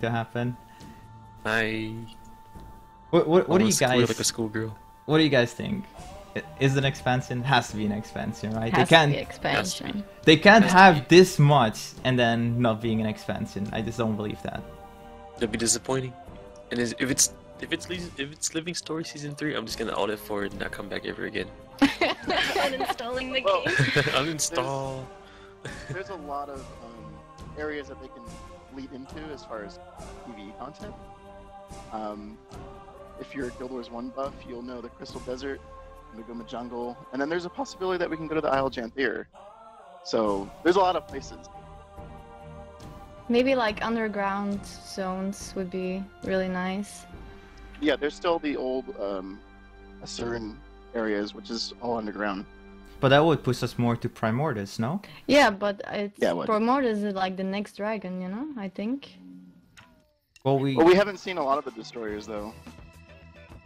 to happen. I What do you guys like a schoolgirl. What do you guys think? Is it an expansion? Has to be an expansion, right? Has to be expansion. They can't have this much and then not being an expansion. I just don't believe that. That'd be disappointing. And if it's Living Story Season 3, I'm just gonna audit for it and not come back ever again. Uninstalling the game. Uninstall. There's a lot of areas that they can lead into as far as PvE content. If you're a Guild Wars 1 buff, you'll know the Crystal Desert, Maguuma Jungle, and then there's a possibility that we can go to the Isle Janthier. So there's a lot of places. Maybe like underground zones would be really nice. Yeah, there's still the old Asuran areas, which is all underground. But that would push us more to Primordus, no? Yeah, but it's it Primordus is like the next dragon, you know, I think. Well, we haven't seen a lot of the destroyers though.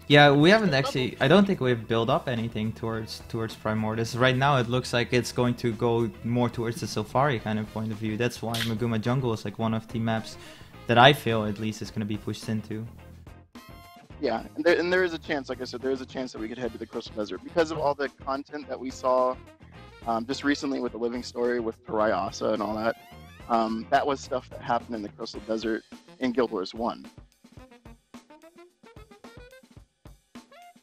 Yeah, we haven't actually. I don't think we've built up anything towards Primordus. Right now, it looks like it's going to go more towards the Sylvari kind of point of view. That's why Maguuma Jungle is like one of the maps that I feel at least is going to be pushed into. Yeah, and there is a chance, like I said, there is a chance that we could head to the Crystal Desert because of all the content that we saw just recently with the Living Story with Pariah Asa and all that. That was stuff that happened in the Crystal Desert in Guild Wars 1.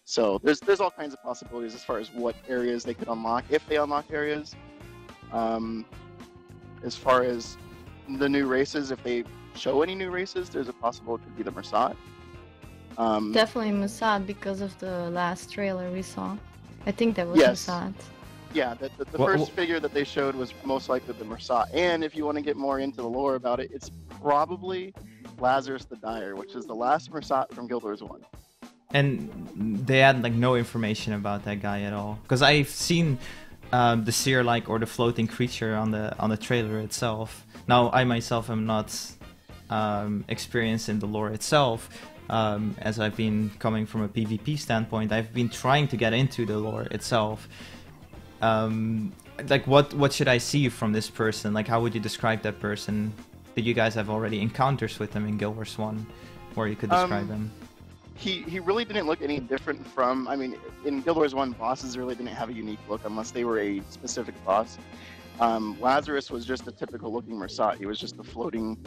So there's all kinds of possibilities as far as what areas they could unlock, if they unlock areas. As far as the new races, if they show any new races, there's a possibility it could be the Mersat. Definitely Mossad because of the last trailer we saw. I think that was Mossad. Yeah, the first figure that they showed was most likely the Mersat. And if you want to get more into the lore about it, it's probably Lazarus the Dyer, which is the last Mersat from Guild Wars 1. And they had like no information about that guy at all. Because I've seen the seer-like or the floating creature on the trailer itself. Now, I myself am not experienced in the lore itself. As I've been coming from a PvP standpoint, I've been trying to get into the lore itself. Like, what should I see from this person? Like, how would you describe that person? Did you guys have already encounters with him in Guild Wars 1, where you could describe him? He really didn't look any different from, I mean, in Guild Wars 1, bosses really didn't have a unique look unless they were a specific boss. Lazarus was just a typical looking Mersat. He was just a floating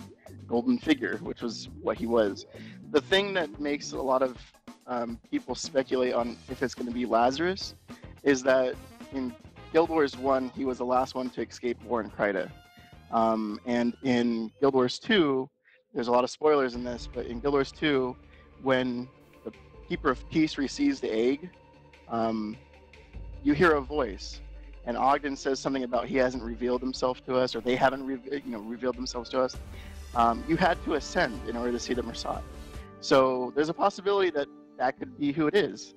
golden figure, which was what he was. The thing that makes a lot of people speculate on if it's going to be Lazarus is that in Guild Wars 1, he was the last one to escape War in Kryta. And in Guild Wars 2, there's a lot of spoilers in this, but in Guild Wars 2, when the Keeper of Peace receives the egg, you hear a voice. And Ogden says something about he hasn't revealed himself to us, or they haven't revealed themselves to us. You had to ascend in order to see the Mersat. So there's a possibility that that could be who it is.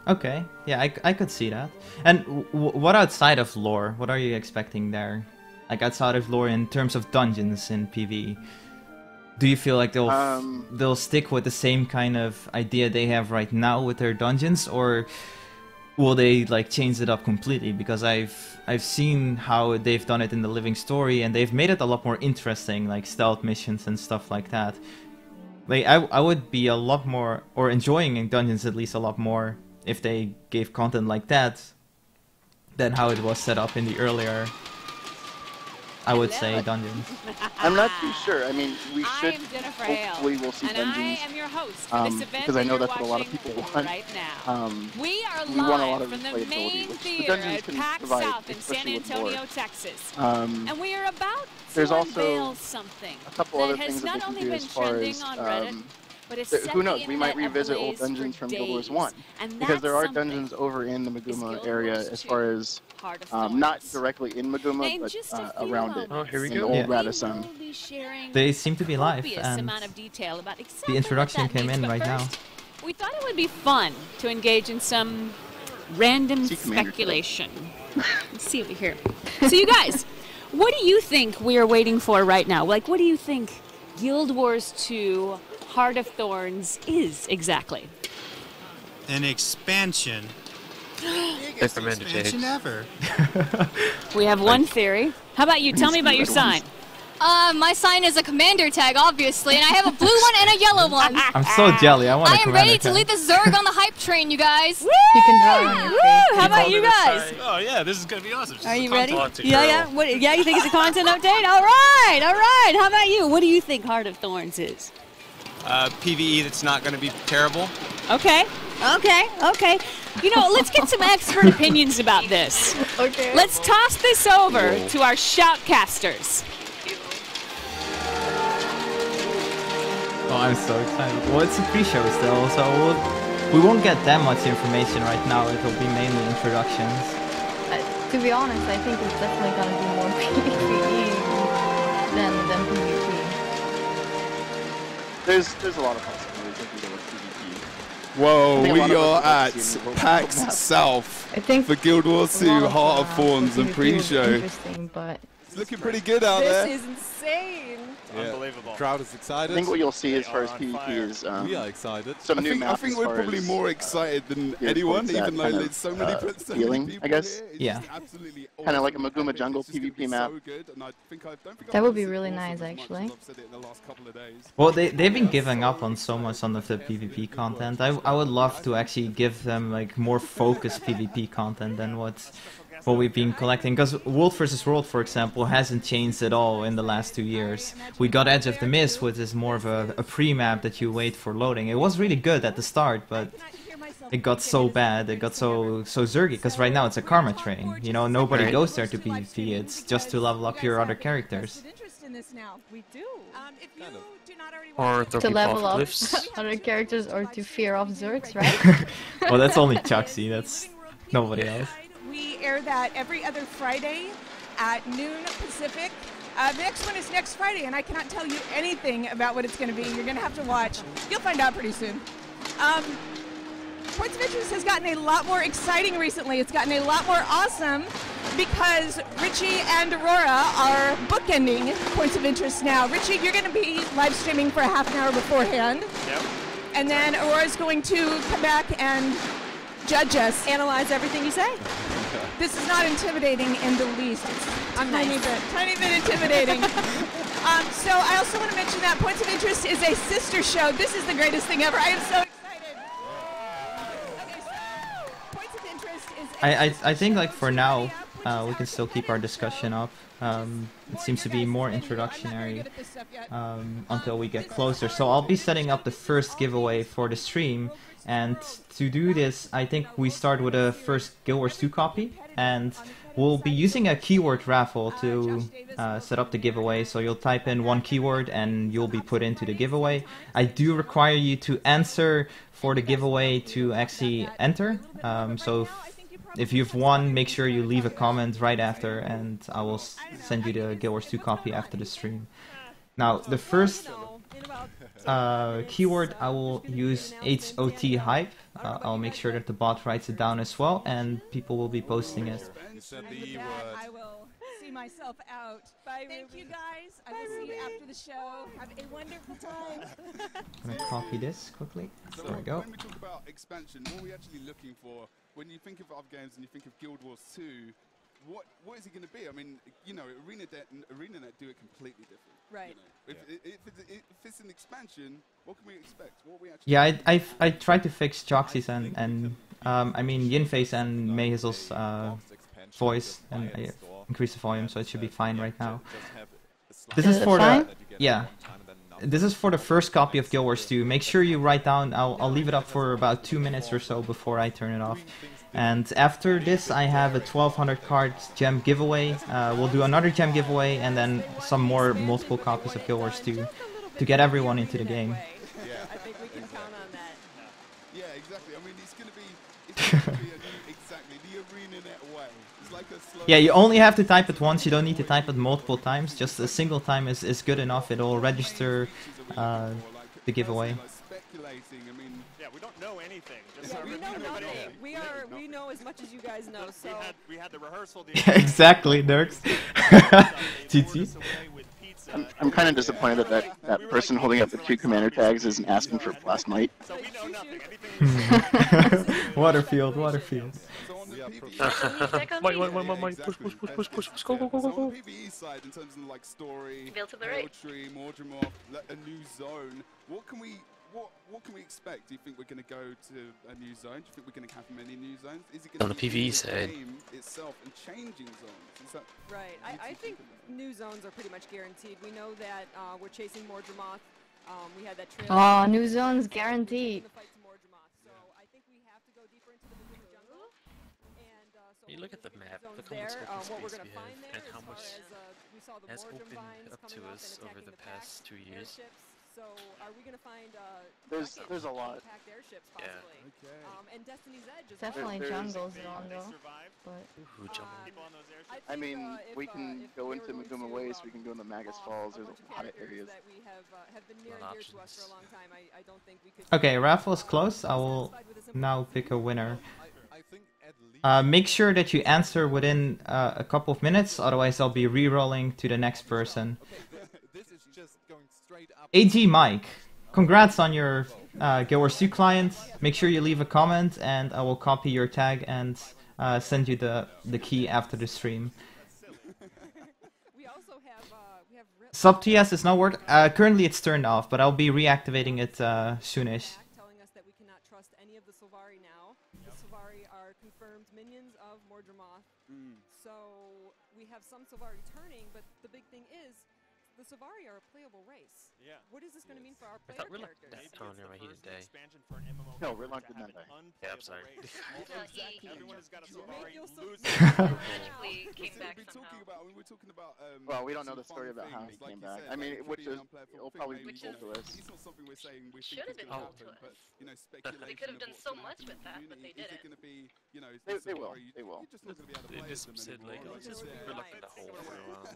Okay, yeah, I could see that. And what outside of lore? What are you expecting there? Like outside of lore in terms of dungeons in PvE? Do you feel like they'll stick with the same kind of idea they have right now with their dungeons, or will they like change it up completely? Because I've seen how they've done it in the Living Story, and they've made it a lot more interesting, like stealth missions and stuff like that. Like I would be a lot more, or enjoying in dungeons at least a lot more, if they gave content like that than how it was set up in the earlier, I would say, dungeons. I'm not too sure. I mean, we should hopefully we'll see dungeons. Because I know that's what a lot of people want. We are we want a lot live of from the replayability, main which the theater dungeons at can PAX provide, South in San especially with Antonio, lore. Texas. Um, And we are about there's to also unveil something a couple that other has things that not they can only do been as far trending as on Reddit, but it's who knows, we might revisit old dungeons from Guild Wars 1, because there are dungeons over in the Maguuma area as far as not directly in Maguuma, but around it. Oh, here we in go. Old Radisson. They seem to be live, and the introduction came in right now. We thought it would be fun to engage in some random speculation. Let's see over here. So you guys, what do you think we are waiting for right now? Like, what do you think Guild Wars 2 Heart of Thorns is exactly? An expansion. Biggest expansion ever. We have one theory. How about you? Tell me about your sign. My sign is a commander tag, obviously, and I have a blue one and a yellow one. I'm so jelly. I want a I am commander ready to tag. lead the Zerg on the hype train, you guys. You can draw on your face. How about you guys? Oh yeah, this is gonna be awesome. Are you ready? Taunting Yeah, girl. yeah. What, yeah, you think it's a content update? All right, all right. How about you? What do you think Heart of Thorns is? PVE that's not gonna be terrible. Okay, okay, okay. You know, let's get some expert opinions about this. Okay. Let's toss this over to our shoutcasters. Oh, I'm so excited. Well, it's a pre-show still, so we won't get that much information right now. It'll be mainly introductions. To be honest, I think it's definitely gonna be more PvE than PvP. There's a lot of possibilities if you go with PvP. Whoa, I think a we lot of are us at have seen the PAX roadmap. South I think for Guild Wars 2 a lot of, Heart of Thorns and PvP would be pre-show. Interesting, but It's looking pretty good out there. This is insane. Yeah. Unbelievable. Crowd is I excited. think what you'll see as far as They are on PvP fire. is We are excited. some I new think, maps. I think we're probably more excited than anyone, even though there's so many healing, people I guess. here. It's Yeah. just absolutely Kinda like a awesome. Maguuma I think jungle it's just gonna PvP be map. so good, and I don't think That I've would ever be seen really awesome nice, as much actually. as I've said it in the last couple of days. Well, they've been giving up on so much on the PvP content. I would love to actually give them like more focused PvP content than what we've been collecting. Because World vs. World, for example, hasn't changed at all in the last 2 years. We got Edge of the Mist, which is more of a pre-map that you wait for loading. It was really good at the start, but it got so bad, it got so zergy, because right now it's a karma train. You know, nobody goes there to PvP, it's just to level up your other characters. Or throw to people level off up cliffs. other characters or to fear off Zergs, right? Well, that's only Choxie, that's nobody else. We air that every other Friday at noon Pacific. The next one is next Friday, and I cannot tell you anything about what it's going to be. You're going to have to watch. You'll find out pretty soon. Points of Interest has gotten a lot more exciting recently. It's gotten a lot more awesome because Richie and Aurora are bookending Points of Interest now. Richie, you're going to be live streaming for a half an hour beforehand. Yep. And then Aurora's going to come back and judge us. Analyze everything you say. This is not intimidating in the least. It's tiny bit intimidating. So I also want to mention that Points of Interest is a sister show. This is the greatest thing ever. I am so excited. Okay, so Points of Interest is I think like for now, we can still keep our discussion up. It seems to be more introductory until we get closer. So I'll be setting up the first giveaway for the stream. And to do this, I think we start with a first Guild Wars 2 copy, and we'll be using a keyword raffle to set up the giveaway. So you'll type in one keyword and you'll be put into the giveaway. I do require you to answer for the giveaway to actually enter. So if you've won, make sure you leave a comment right after, and I will send you the Guild Wars 2 copy after the stream. Now, the first keyword, I will use HOT hype. I'll make sure that the bot writes it down as well, and people will be posting it. I will see myself out. Bye, Thank you guys. I will see you after the show. Have a wonderful time. I'm gonna copy this quickly. There we go. When we talk about expansion, what are we actually looking for? When you think of other games and you think of Guild Wars 2, what is it going to be? I mean, you know, ArenaNet do it completely different. Right. You know? If it's an expansion, what can we expect? What are we actually? Yeah, I tried to fix Choxie's and I mean Yinfay's and Mayhizzle's voice, and I increased the volume, so it should be fine right now. This is for the This is for the first copy of Guild Wars 2. Make sure you write down. I'll leave it up for about 2 minutes or so before I turn it off. And after this, I have a 1200 cards gem giveaway. We'll do another gem giveaway and then some more multiple copies of Guild Wars 2 to get everyone into the game. Yeah, I think we can count on that. Yeah, exactly. I mean, it's going to be exactly the ArenaNet way. It's like a slow. Yeah, you only have to type it once. You don't need to type it multiple times. Just a single time is good enough. It'll register the giveaway. Yeah, we don't know anything. Just We know nothing. We know as much as you guys know. So we had the rehearsal. Exactly, Dirks. GG. I'm kind of disappointed that that person holding up the 2 commander tags isn't asking for Blast Might. So we know nothing. Waterfield. So Push, go, go, go, go, So go. on the PvE side, in terms of like story, Veil to the right. Tree, Mordremoth, a new zone, what can we expect? Do you think we're going to go to a new zone? Do you think we're going to have many new zones? Is it going On to the be PvE in side. game itself and changing zones? Is that Right. I think new zones are pretty much guaranteed. We know that we're chasing Mordremoth. We had that trail. Oh, new zones guaranteed. The fight to Mordremoth. So I think we have to go deeper into the Maguuma jungle. And so You look at the hopefully map, zones look how much there. open What we're space gonna we find have, there and how as far much as we saw the has Mordremoth opened vines up coming to up us and over attacking the the pack. past 2 years. Airships. So are we gonna find There's a lot. packed airships Yeah. possibly? And Destiny's Edge as Definitely well. jungle zone though. But Ooh, jungle. I mean, we can go into Maguuma Waste, we can go into Magus Falls, there's a lot of areas. That we have been near and dear to us for a long time. I don't think we could. Okay, raffle's closed. I will now pick a winner. Make sure that you answer within a couple of minutes, otherwise I'll be re-rolling to the next person. AG Mike, congrats on your Guild Wars 2 client. Make sure you leave a comment and I will copy your tag and send you the key after the stream. We also have Sub TS is not working. Currently it's turned off, but I'll be reactivating it soonish. telling us that we cannot trust any of the Sylvari now. The Sylvari are confirmed minions of Mordremoth. So we have some Sylvari turning, but the big thing is the Sylvari are a playable race. Yeah. What is this going to mean for our I player thought we're like characters? that. Oh, never mind, he didn't die. No, we're locked in that day. Yeah, I'm sorry. Everyone has got a Sylvari feel so loser. magically came back somehow. We're talking about. Well, we don't know the story about how he came back. I mean, which is it'll probably be Which told to us. It's not something we're saying we Should have think been is told gonna to happen, us. but you know, speculation. They could have done of what's so gonna much happen with in that, the but they community. Is it didn't. going to be, you know, is They the will. Sylvari- They will. You're just not going to be able to They play just them said anymore. like, It's just, we're looking the hole for a while.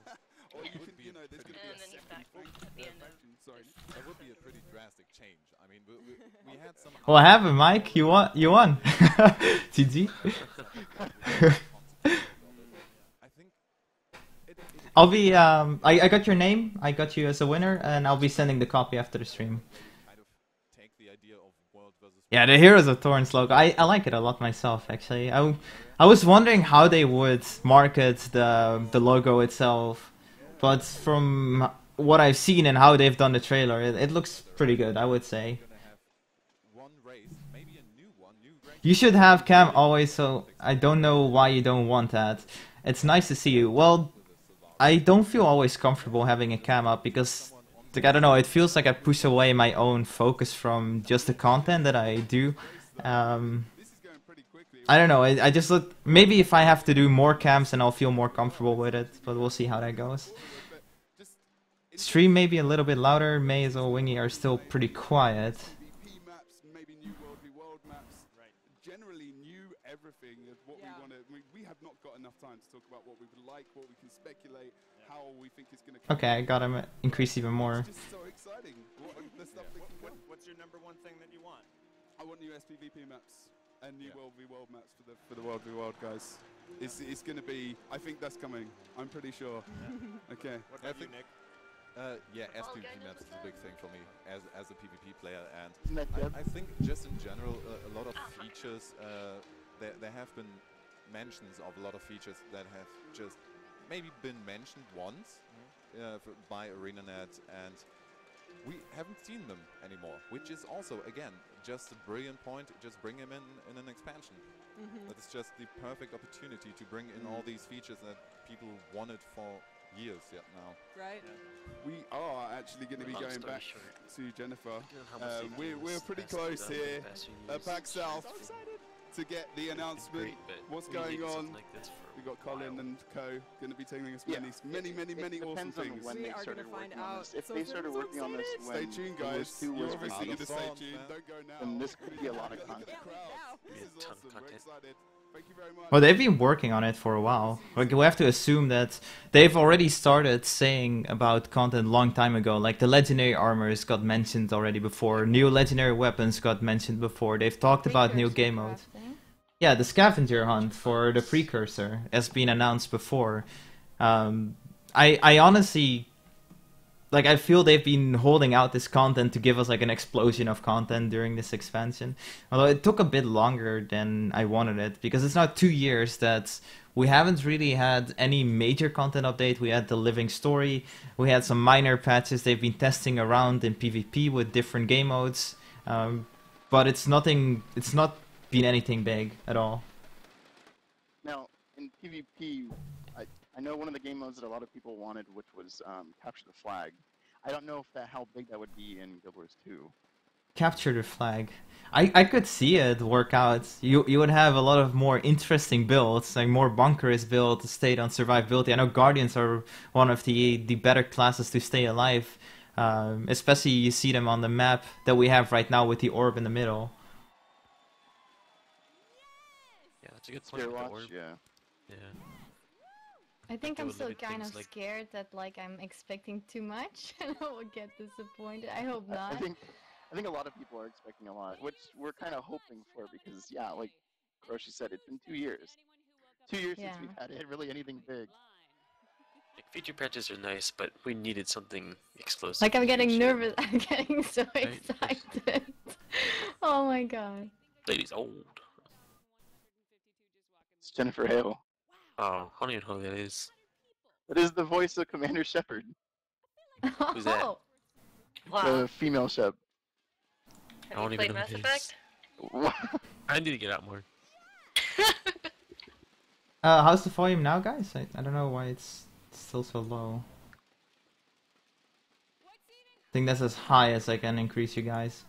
or you can, you know, there's going to be And a then he's second back at the end of Sorry. That would be a pretty drastic change. I mean, we had some. What happened, Mike? You won. You won. GG. I think I'll be. I got your name. I got you as a winner, and I'll be sending the copy after the stream. kind of take the idea of world versus. Yeah, the Heroes of Thorns logo. I like it a lot myself, actually. I was wondering how they would market the logo itself, but from what I've seen and how they've done the trailer, it looks pretty good, I would say. One race, maybe a new one, new rank. You should have Cam always, so I don't know why you don't want that. It's nice to see you. Well, I don't feel always comfortable having a Cam up because, like, I don't know, it feels like I push away my own focus from just the content that I do. I don't know, I just look, maybe if I have to do more cams then I'll feel more comfortable with it, but we'll see how that goes. Stream maybe a little bit louder, Mayhizzle, Wingy are still pretty quiet. PvP maps, maybe new world v world maps. Generally new everything is what we want to. We have not got enough time to talk about what we would like, what we can speculate, how we think it's going to come. Okay, I got him increase even more. It's just so exciting. The stuff that can come. What's your number one thing that you want? I want new SPVP maps and new world v world maps for the world v world guys. It's going to be. I think that's coming. I'm pretty sure. Okay. What about you, Nick? Yeah, SPVP maps is a big thing for me as a PvP player, and Isn't that good? I think just in general a lot of features. There have been mentions of a lot of features that have just maybe been mentioned once by ArenaNet, and we haven't seen them anymore, which is also again just a brilliant point. Just bring him in an expansion. That is just the perfect opportunity to bring in all these features that people wanted for years yet now. Right. We are actually going to be Long going story back short. to Jennifer. How much they've We're used pretty best close done here in the past few at years. Pack South to get the announcement. Great, but What's we need going on? something like this for We've got Colin while. and Co. going to be telling us Yeah. many It awesome depends on things. when We they are started gonna find working on out. this. If So they I'm started so working on this excited. Stay when tuned, Guild Wars guys. 2 You're was obviously going to released, stay Thorns, tuned. man. Don't go now. then this could be a lot of Look at the content. crowd. Be a This is ton of awesome. We're content. excited. Thank you very much. Well, they've been working on it for a while. Like, we have to assume that they've already started saying about content a long time ago. Like, the legendary armors got mentioned already before. New legendary weapons got mentioned before. They've talked about new game modes. Yeah, the Scavenger hunt for the Precursor has been announced before. I honestly like I feel they've been holding out this content to give us like an explosion of content during this expansion. Although it took a bit longer than I wanted it, because it's now 2 years that we haven't really had any major content update. We had the living story, we had some minor patches they've been testing around in PvP with different game modes, but it's not been anything big at all. Now, in PvP, I know one of the game modes that a lot of people wanted, which was capture the flag. I don't know how big that would be in Guild Wars 2. Capture the flag. I could see it work out. You would have a lot of more interesting builds, like more bunkerous builds, stayed on survivability. I know Guardians are one of the better classes to stay alive. Especially you see them on the map that we have right now with the orb in the middle. Yeah, that's a good point. With the orb. Yeah. I think They I'm would still limit kind of things like- scared that like I'm expecting too much and I will get disappointed. I hope not. I think a lot of people are expecting a lot, which we're kind of hoping for because, yeah, like Koroshi said, it's been 2 years. 2 years since we've had really anything big. Like, feature patches are nice, but we needed something explosive. Like I'm getting huge. nervous. I'm getting so Right? excited. Oh my god. Lady's old. It's Jennifer Hale. Oh, I don't even know who that is. That is the voice of Commander Shepard. Who's that? Oh. The female Shep. I don't even know who it is. I need to get out more. How's the volume now, guys? I don't know why it's still so low. I think that's as high as I can increase you guys.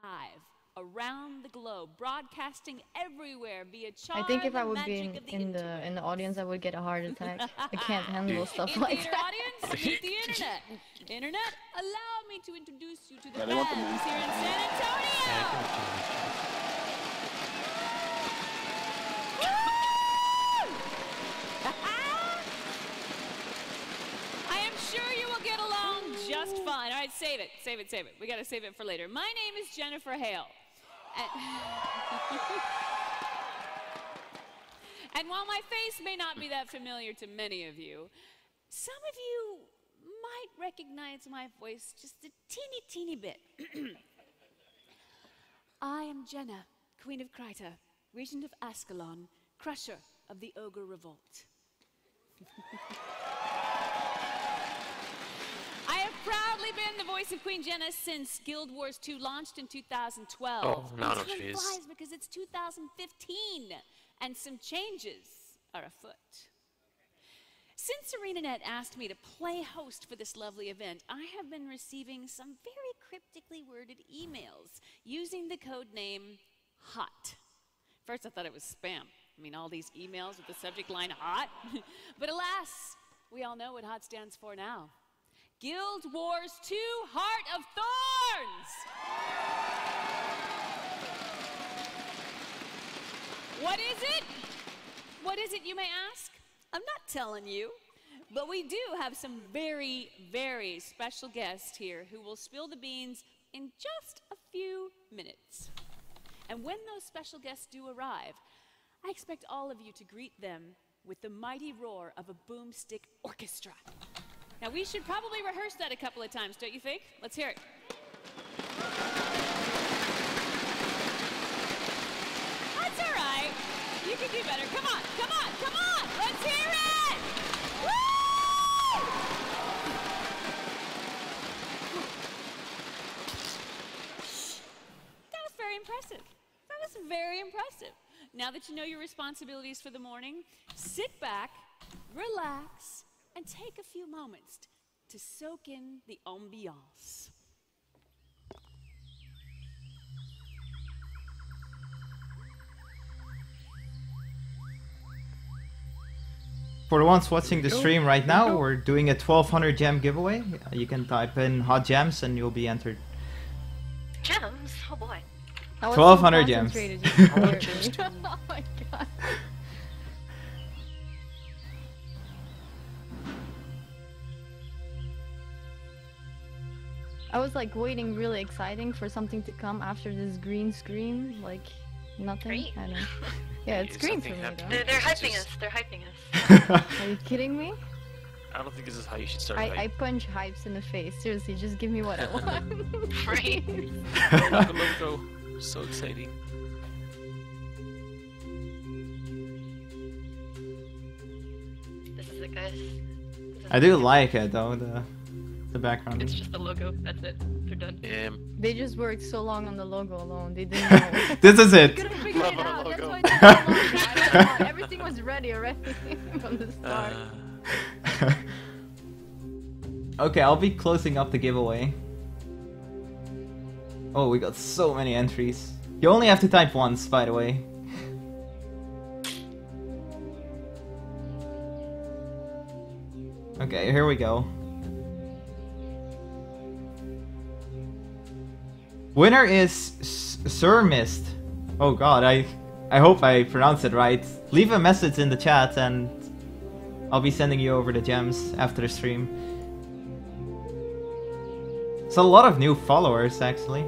Live around the globe, broadcasting everywhere via I think if I would be in the audience, I would get a heart attack. I can't handle stuff like Theater that. audience, meet the internet. Internet, allow me to introduce you to the Yeah, they want the fans here in San Antonio. I am sure you will get along just fine. All right, save it, save it, save it. We gotta save it for later. My name is Jennifer Hale. And while my face may not be that familiar to many of you, some of you might recognize my voice just a teeny bit. I am Jenna, Queen of Kryta, Regent of Ascalon, Crusher of the Ogre Revolt. I have proudly been the voice of Queen Jenna since Guild Wars 2 launched in 2012. Oh, no, And she time is. flies because it's 2015, and some changes are afoot. Since ArenaNet asked me to play host for this lovely event, I have been receiving some very cryptically worded emails using the code name HOT. First I thought it was spam. I mean, all these emails with the subject line HOT. But alas, we all know what HOT stands for now. Guild Wars 2 Heart of Thorns! What is it? What is it, you may ask? I'm not telling you, but we do have some very, very special guests here who will spill the beans in just a few minutes. And when those special guests do arrive, I expect all of you to greet them with the mighty roar of a boomstick orchestra. Now, we should probably rehearse that a couple of times, don't you think? Let's hear it. That's all right. You can do better. Come on, come on, come on! Let's hear it! Woo! That was very impressive. That was very impressive. Now that you know your responsibilities for the morning, sit back, relax, and take a few moments to soak in the ambiance. For the ones watching the stream right now, we're doing a 1200 gem giveaway. You can type in hot gems and you'll be entered. Gems? Oh boy. 1200 gems. Oh my god. I was like waiting really exciting for something to come after this green screen. Like, Nothing? Green. I don't. Yeah, it's Is green for something me though. happening? They're hyping Just- us. They're hyping us. Are you kidding me? I don't think this is how you should start. I punch hypes in the face. Seriously, just give me what I want. Right. The logo, so exciting. This is it, guys. I do like it though, the background. It's just the logo. That's it. They're done. They just worked so long on the logo alone. They didn't know. This is it. Couldn't figure it out. That's why it took so long. I don't know. Everything was ready already from the start. Okay, I'll be closing up the giveaway. Oh, we got so many entries. You only have to type once, by the way. Okay, here we go. Winner is Sirmist. Oh god, I hope I pronounced it right. Leave a message in the chat and I'll be sending you over the gems after the stream. It's a lot of new followers, actually.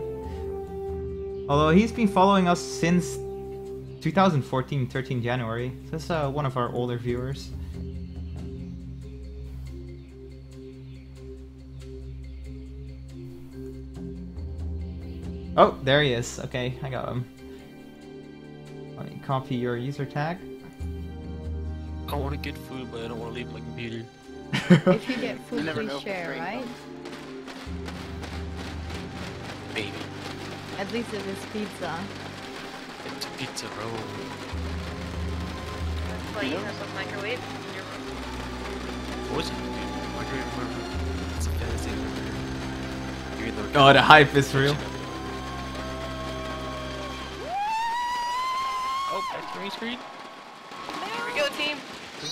Although he's been following us since 2014, 13 January. So that's one of our older viewers. Oh, there he is. Okay, I got him. Let me copy your user tag. I want to get food, but I don't want to leave my computer. If you get food, never please know if share, it's right? Maybe. At least if it's pizza. It's a pizza roll. That's why you have a microwave in your room. What's it? Microwave room. It's a fantasy room. Oh, the hype is real. Oh, back to green screen. Here we go, team.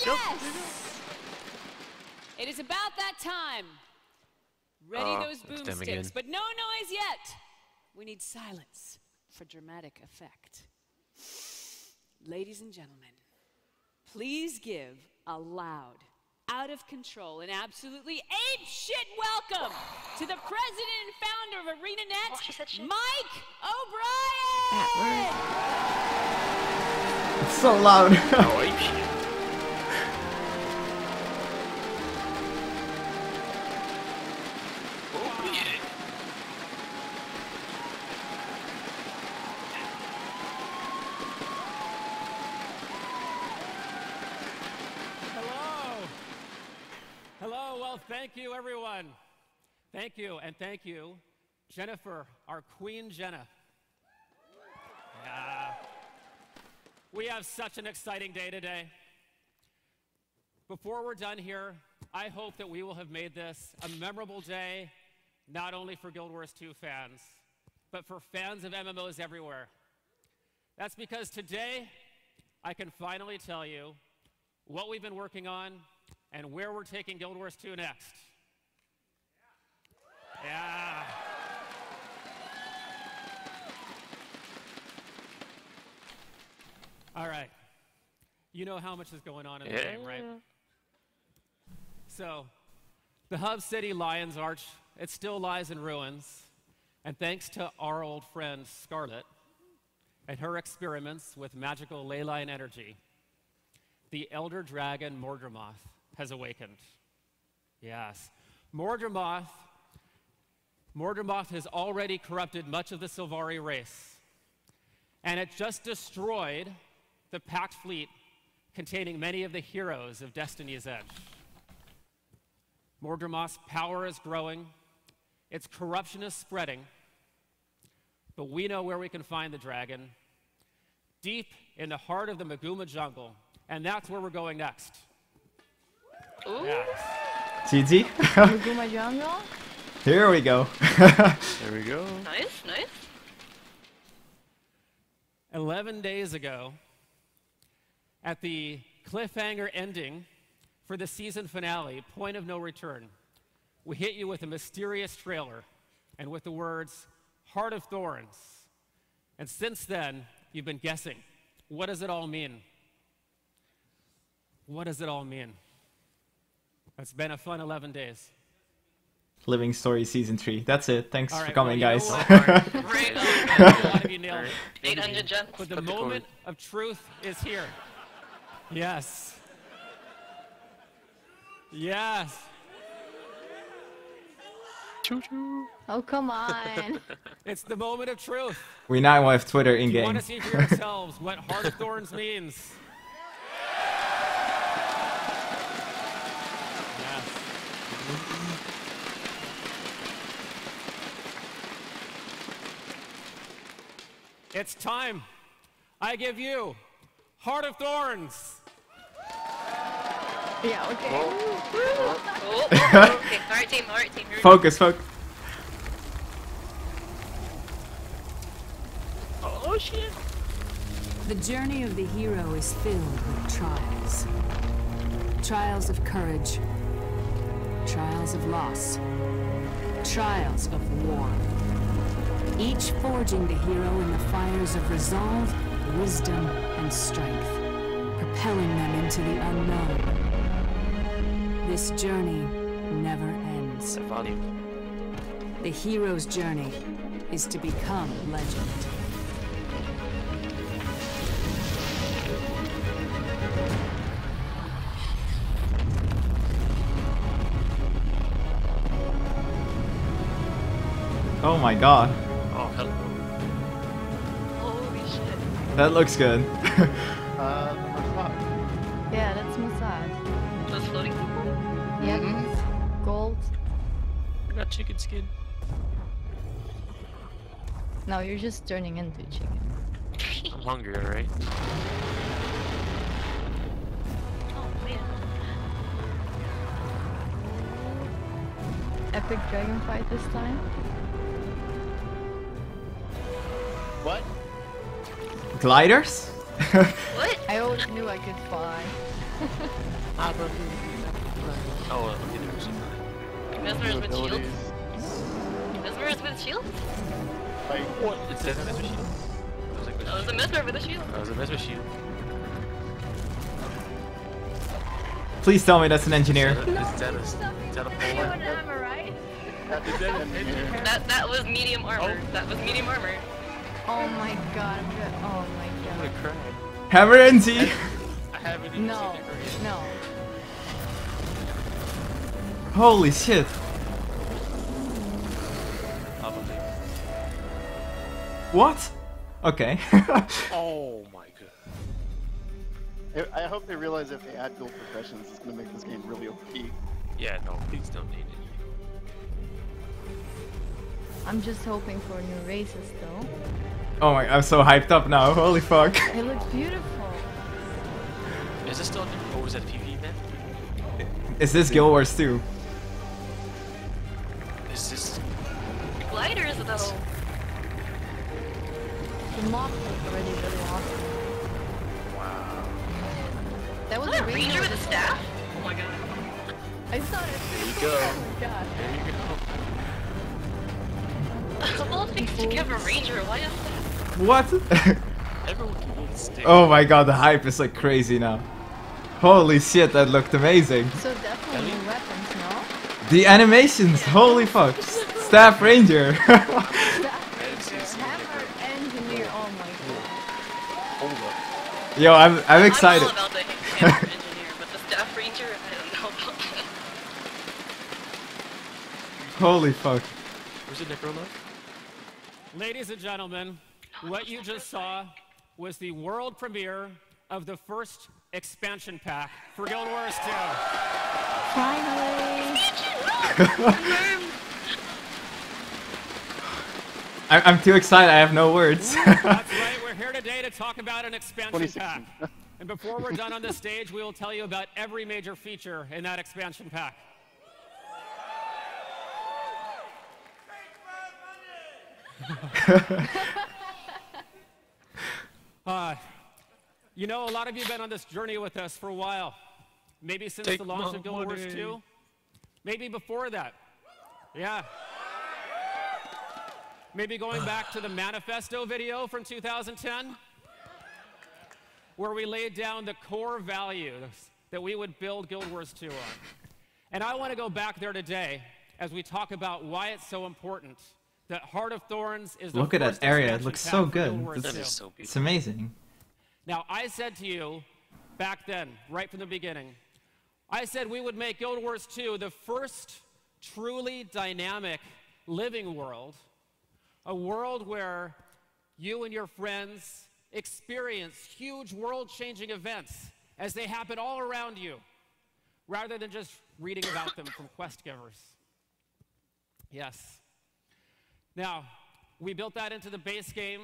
Yes! It is about that time. Ready those it's them again. boomsticks, but no noise yet. We need silence for dramatic effect. Ladies and gentlemen, please give a loud, out of control, and absolutely apeshit welcome to the president and founder of ArenaNet, Oh, she said shit. Mike O'Brien! It's so loud. Oh, apeshit. Oh, yeah. Hello, well, thank you, everyone. Thank you, and thank you, Jennifer, our Queen Jenna. Yeah. We have such an exciting day today. Before we're done here, I hope that we will have made this a memorable day, not only for Guild Wars 2 fans, but for fans of MMOs everywhere. That's because today, I can finally tell you what we've been working on and where we're taking Guild Wars 2 next. Yeah. All right. You know how much is going on in the game, right? So, the Hub City Lion's Arch, it still lies in ruins. And thanks to our old friend Scarlet and her experiments with magical ley line energy, the Elder Dragon Mordramoth has awakened. Yes. Mordramoth has already corrupted much of the Sylvari race. And it just destroyed the Pact fleet containing many of the heroes of Destiny's Edge. Mordramoth's power is growing. Its corruption is spreading. But we know where we can find the dragon. Deep in the heart of the Maguuma jungle. And that's where we're going next. Ooh. Yes. GG. Maguuma jungle? Here we go. There we go. Nice, nice. 11 days ago, at the cliffhanger ending for the season finale, Point of No Return, we hit you with a mysterious trailer and with the words, Heart of Thorns. And since then, you've been guessing. What does it all mean? What does it all mean? It's been a fun 11 days. Living Story Season 3. That's it. Thanks All for right, coming, well, you guys. know what? A lot of you nailed it. 800 gems. But the moment of truth is here. Yes. Yes. Oh, come on. It's the moment of truth. We now have Twitter in You game. want to see for yourselves what Heart of Thorns means. Yes. It's time. I give you Heart of Thorns. Yeah, okay. Okay, alright team, alright team. Focus, focus. Oh shit. The journey of the hero is filled with trials. Trials of courage. Trials of loss. Trials of war. Each forging the hero in the fires of resolve, wisdom, and strength, propelling them into the unknown. This journey never ends. The hero's journey is to become legend. Oh my god. Oh, hello. Holy shit. That looks good. Yeah, that's massage. Those floating people? Yep. Gold. I got chicken skin. No, you're just turning into chicken. I'm hungry, alright? Oh man. Epic dragon fight this time. What? Gliders? What? I always knew I could fly. Oh, okay, there's some. Mesmers with shield? Mesmers with shield? Like, what? It says Mesmer shield. Oh, it was a Mesmer with a shield. Oh, it was a Mesmer shield. Please tell me that's an engineer. Is that a Hammer, right? That was medium armor. That was medium armor. Oh my god, I'm good. Oh my god. I'm gonna cry. Hammer NT! I haven't even No, seen it. no. Holy shit. What? Okay. Oh my god. I hope they realize if they add dual professions, it's gonna make this game really OP. Yeah, no, please don't need it. I'm just hoping for new races though. Oh my, I'm so hyped up now. Holy fuck. It looks beautiful. Is this still new? Or was that PvP man? Is this Guild Wars 2? Is this... Gliders though. The mock was already really awesome. Wow. That was Is that a a ranger with a staff? Oh my god. I saw it. There you go. Oh my god. There you go. Of all things to give a ranger, why is that? What? Everyone can hold a stick. Oh my god, the hype is like crazy now. Holy shit, that looked amazing. So definitely new weapons, no? The animations, holy fuck. Staff Ranger. Hammer engineer, oh my Hold up. Yo, I'm excited. I'm all about the hammer engineer, but the staff ranger, I don't know about that. Holy fuck. Where's the Necrolog? Ladies and gentlemen, what you just saw was the world premiere of the first expansion pack for Guild Wars 2. Finally! I'm too excited, I have no words. That's right, we're here today to talk about an expansion pack. And before we're done on this stage, we will tell you about every major feature in that expansion pack. You know, a lot of you have been on this journey with us for a while. Maybe since the launch of Guild Wars 2. Maybe before that. Yeah. Maybe going back to the manifesto video from 2010, where we laid down the core values that we would build Guild Wars 2 on. And I want to go back there today as we talk about why it's so important that Heart of Thorns is the Look at that first area. It expansion looks pack so for good. Guild Wars That 2. is so beautiful. It's amazing. Now, I said to you back then, right from the beginning, I said we would make Guild Wars 2 the first truly dynamic living world, a world where you and your friends experience huge world-changing events as they happen all around you, rather than just reading about them from quest givers. Yes. Now, we built that into the base game,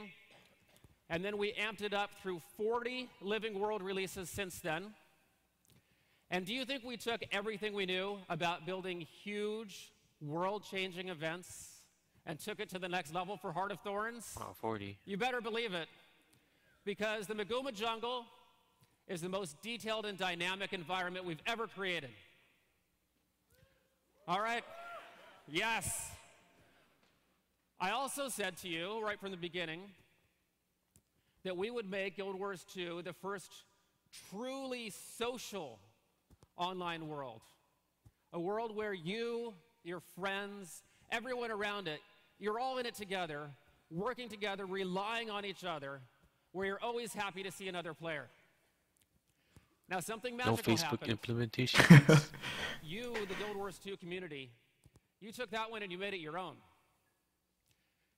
and then we amped it up through 40 Living World releases since then. And do you think we took everything we knew about building huge, world-changing events and took it to the next level for Heart of Thorns? Wow, 40. You better believe it, because the Maguuma jungle is the most detailed and dynamic environment we've ever created. All right? Yes. I also said to you right from the beginning that we would make Guild Wars 2 the first truly social online world. A world where you, your friends, everyone around it, you're all in it together, working together, relying on each other, where you're always happy to see another player. Now, something magical No Facebook happened. implementation. You, the Guild Wars 2 community, you took that one and you made it your own.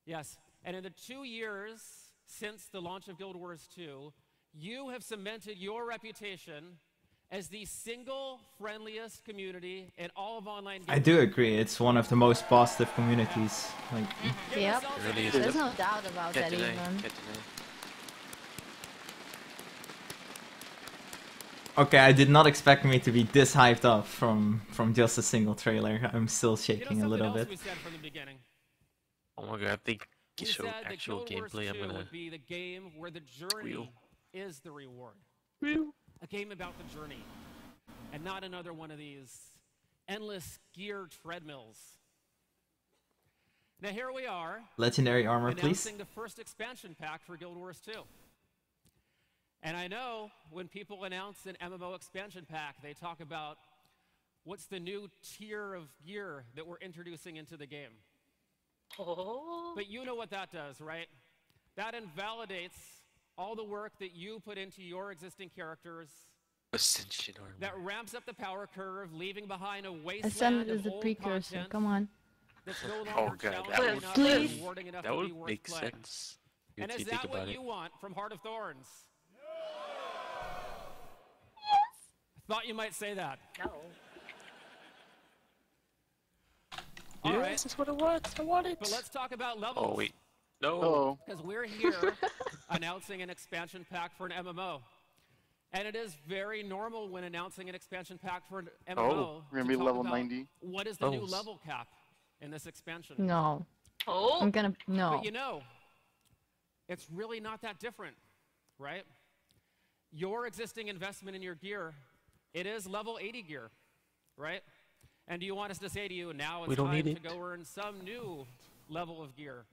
Yes, and in the 2 years since the launch of Guild Wars 2, you have cemented your reputation as the single friendliest community in all of online gaming. I do agree. It's one of the most positive communities. Like, Yep. It really is. There's no doubt about Can't that deny, even. can't deny. okay, I did not expect me to be this hyped up from just a single trailer. I'm still shaking a little bit. We said from the beginning. Oh my god, if they We show said that actual Guild Wars gameplay, I'm 2 gonna... would be the game where the journey Real. is the reward. A game about the journey, and not another one of these endless gear treadmills. Now here we are. Legendary armor, please. Announcing the first expansion pack for Guild Wars 2. And I know when people announce an MMO expansion pack, they talk about what's the new tier of gear that we're introducing into the game. Oh. But you know what that does, right? That invalidates all the work that you put into your existing characters. Ascension armor. That ramps up the power curve, leaving behind a wasteland Ascend of is a old precursor. content Come on. that's no Oh longer god, challenging that would, enough, Please. rewarding enough that to be would worth make playing. sense. And If is you think that about what it. you want from Heart of Thorns? Yes. Thought you might say that. No. All Yes, right. that's what I want. I want it. But let's talk about levels. Oh wait, no. Oh, Because we're here announcing an expansion pack for an MMO. And it is very normal when announcing an expansion pack for an MMO. Oh, we're gonna to be talk level about 90. What is the new Oh. level cap in this expansion? No. Oh. I'm gonna no. But you know, it's really not that different, right? Your existing investment in your gear, it is level 80 gear, right? And do you want us to say to you, now We it's don't time need to it. go earn some new level of gear?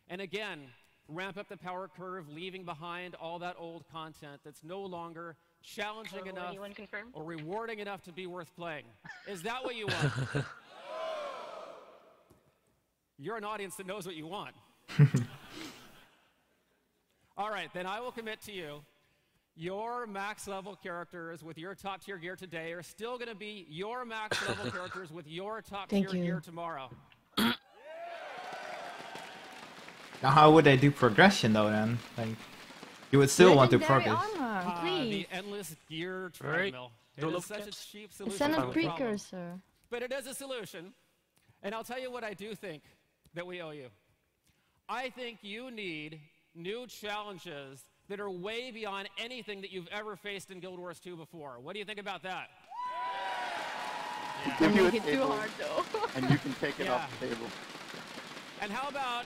And again, ramp up the power curve, leaving behind all that old content that's no longer challenging enough Anyone confirm? or rewarding enough to be worth playing. Is that what you want? You're an audience that knows what you want. All right, then I will commit to you. Your max level characters with your top tier gear today are still going to be your max level characters with your top Thank tier you. gear tomorrow. Now, how would they do progression though then? Like, you would still want to Legendary progress. armor, please. The endless gear Right. treadmill. It No is love such a caps. cheap solution. Ascend to is the a problem. precursor. But it is a solution. And I'll tell you what I do think that we owe you. I think you need new challenges that are way beyond anything that you've ever faced in Guild Wars 2 before. What do you think about that? Give you a Make it too table, hard though. and you can take it off the table. And how about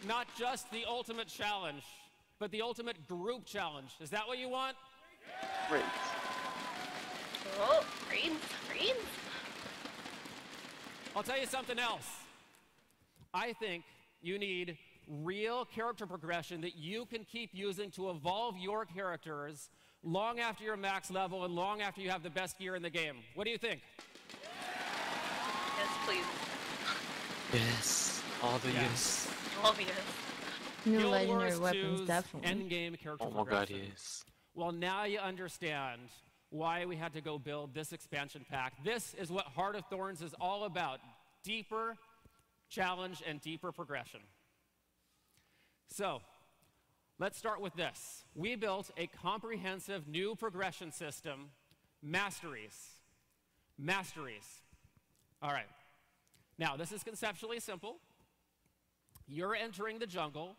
not just the ultimate challenge, but the ultimate group challenge? Is that what you want? Great. Oh, greens, greens. I'll tell you something else. I think you need real character progression that you can keep using to evolve your characters long after you're max level and long after you have the best gear in the game. What do you think? Yes, please. Yes. All the yes. Obvious. New Guild legendary Wars weapons, 2's definitely. Endgame character Oh my god, progression. yes. Well, now you understand why we had to go build this expansion pack. This is what Heart of Thorns is all about. Deeper challenge and deeper progression. So, let's start with this. We built a comprehensive new progression system, Masteries. Masteries. All right. Now, this is conceptually simple. You're entering the jungle,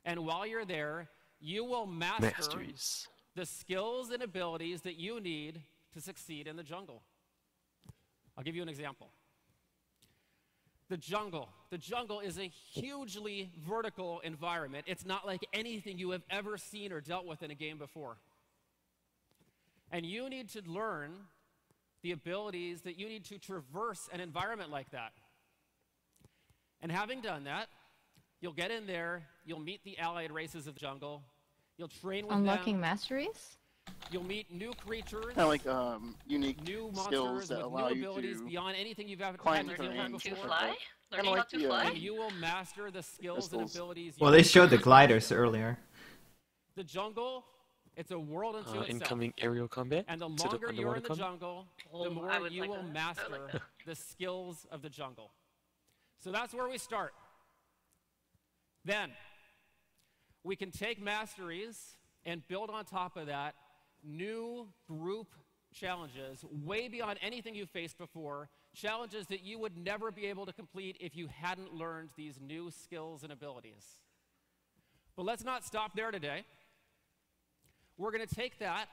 and while you're there, you will master the skills and abilities that you need to succeed in the jungle. I'll give you an example. The jungle. The jungle is a hugely vertical environment. It's not like anything you have ever seen or dealt with in a game before. And you need to learn the abilities that you need to traverse an environment like that. And having done that, you'll get in there, you'll meet the allied races of the jungle, you'll train with Unlocking them. masteries? You'll meet new creatures, Kind of like unique new skills monsters that with allow new you abilities to beyond anything you've ever climb had to terrain. deal with To before. fly? Learning like how to the, fly? And you will master the skills and pistols. abilities. Well, you they need. showed the gliders earlier. The jungle, it's a world unto itself. Incoming aerial combat. And the to longer you're underwater in the combat. jungle, the Oh, more I would you like will that. I would master like that. the skills of the jungle. So that's where we start. Then, we can take masteries and build on top of that new group challenges way beyond anything you've faced before, challenges that you would never be able to complete if you hadn't learned these new skills and abilities. But let's not stop there today. We're going to take that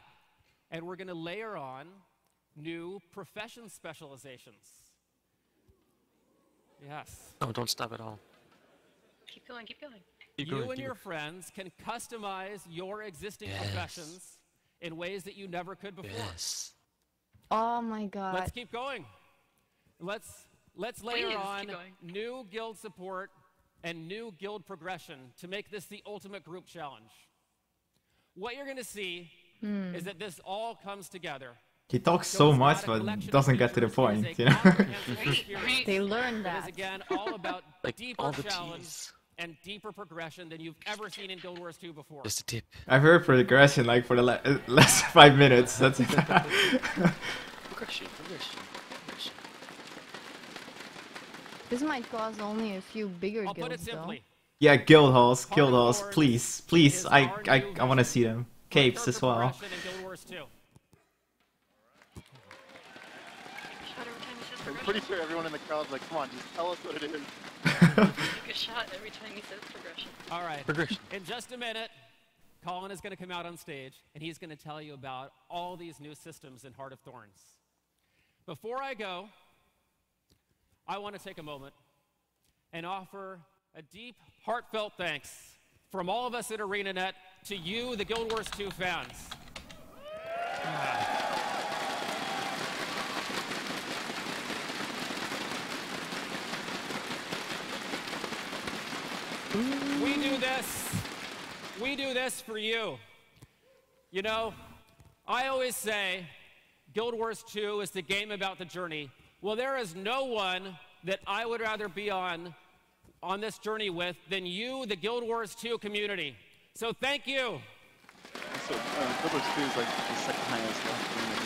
and we're going to layer on new profession specializations. Yes. Oh, don't stop at all. Keep going, keep going. Keep You going, and keep your going. friends can customize your existing professions in ways that you never could before. Yes. Oh my god. Let's keep going. Let's layer Please, on keep going. new guild support and new guild progression to make this the ultimate group challenge. What you're going to see is that this all comes together. He talks so much, but doesn't get to the point, you know? They learned It is that. again all about Like deeper all the challenge T's. and deeper progression than you've ever seen in Guild Wars 2 before. Just a tip. I've heard progression like for the last 5 minutes. That's it. Progression, progression, progression. This might cause only a few bigger I'll guilds, put it simply. Yeah, guild halls, Thorns please, is please. our I new want to see them. Capes character as well. progression in Guild Wars 2. Shot every time he says I'm progression. pretty sure everyone in the crowd's like, come on, just tell us what it is. Take a shot every time he says progression. All right. Progression. In just a minute, Colin is going to come out on stage, and he's going to tell you about all these new systems in Heart of Thorns. Before I go, I want to take a moment and offer a deep, heartfelt thanks from all of us at ArenaNet to you, the Guild Wars 2 fans. We do this for you. You know, I always say Guild Wars 2 is the game about the journey. Well, there is no one that I would rather be on this journey with than you, the Guild Wars 2 community. So thank you. So, Guild Wars 2 is like the second highest left wing of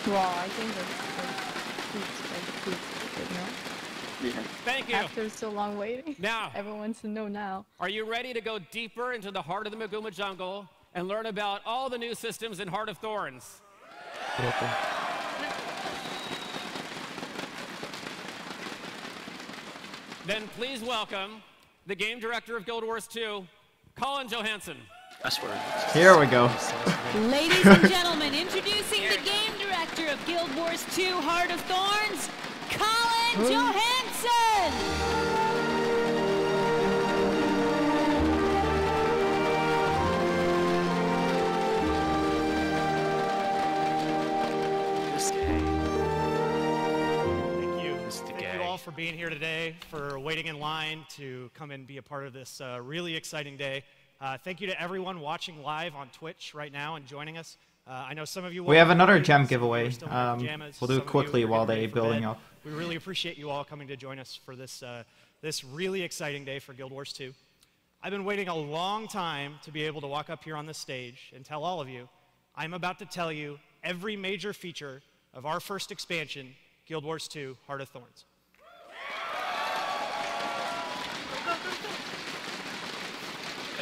the Well, I think that's good, no? Yeah. Thank you. After so long waiting. Now, everyone wants to know now. Are you ready to go deeper into the heart of the Maguuma jungle and learn about all the new systems in Heart of Thorns? Welcome. Then please welcome the game director of Guild Wars 2, Colin Johansson. I swear. Here we go. Ladies and gentlemen, introducing the game director of Guild Wars 2 Heart of Thorns, Colin Johansson! Thank you all for being here today, for waiting in line to come and be a part of this really exciting day. Thank you to everyone watching live on Twitch right now and joining us. I know some of you. We have another gem some of you are giveaway. still in pajamas, We'll do some it of you quickly are while getting they ready for building bed. up. We really appreciate you all coming to join us for this, this really exciting day for Guild Wars 2. I've been waiting a long time to be able to walk up here on the stage and tell all of you, I'm about to tell you every major feature of our first expansion, Guild Wars 2, Heart of Thorns.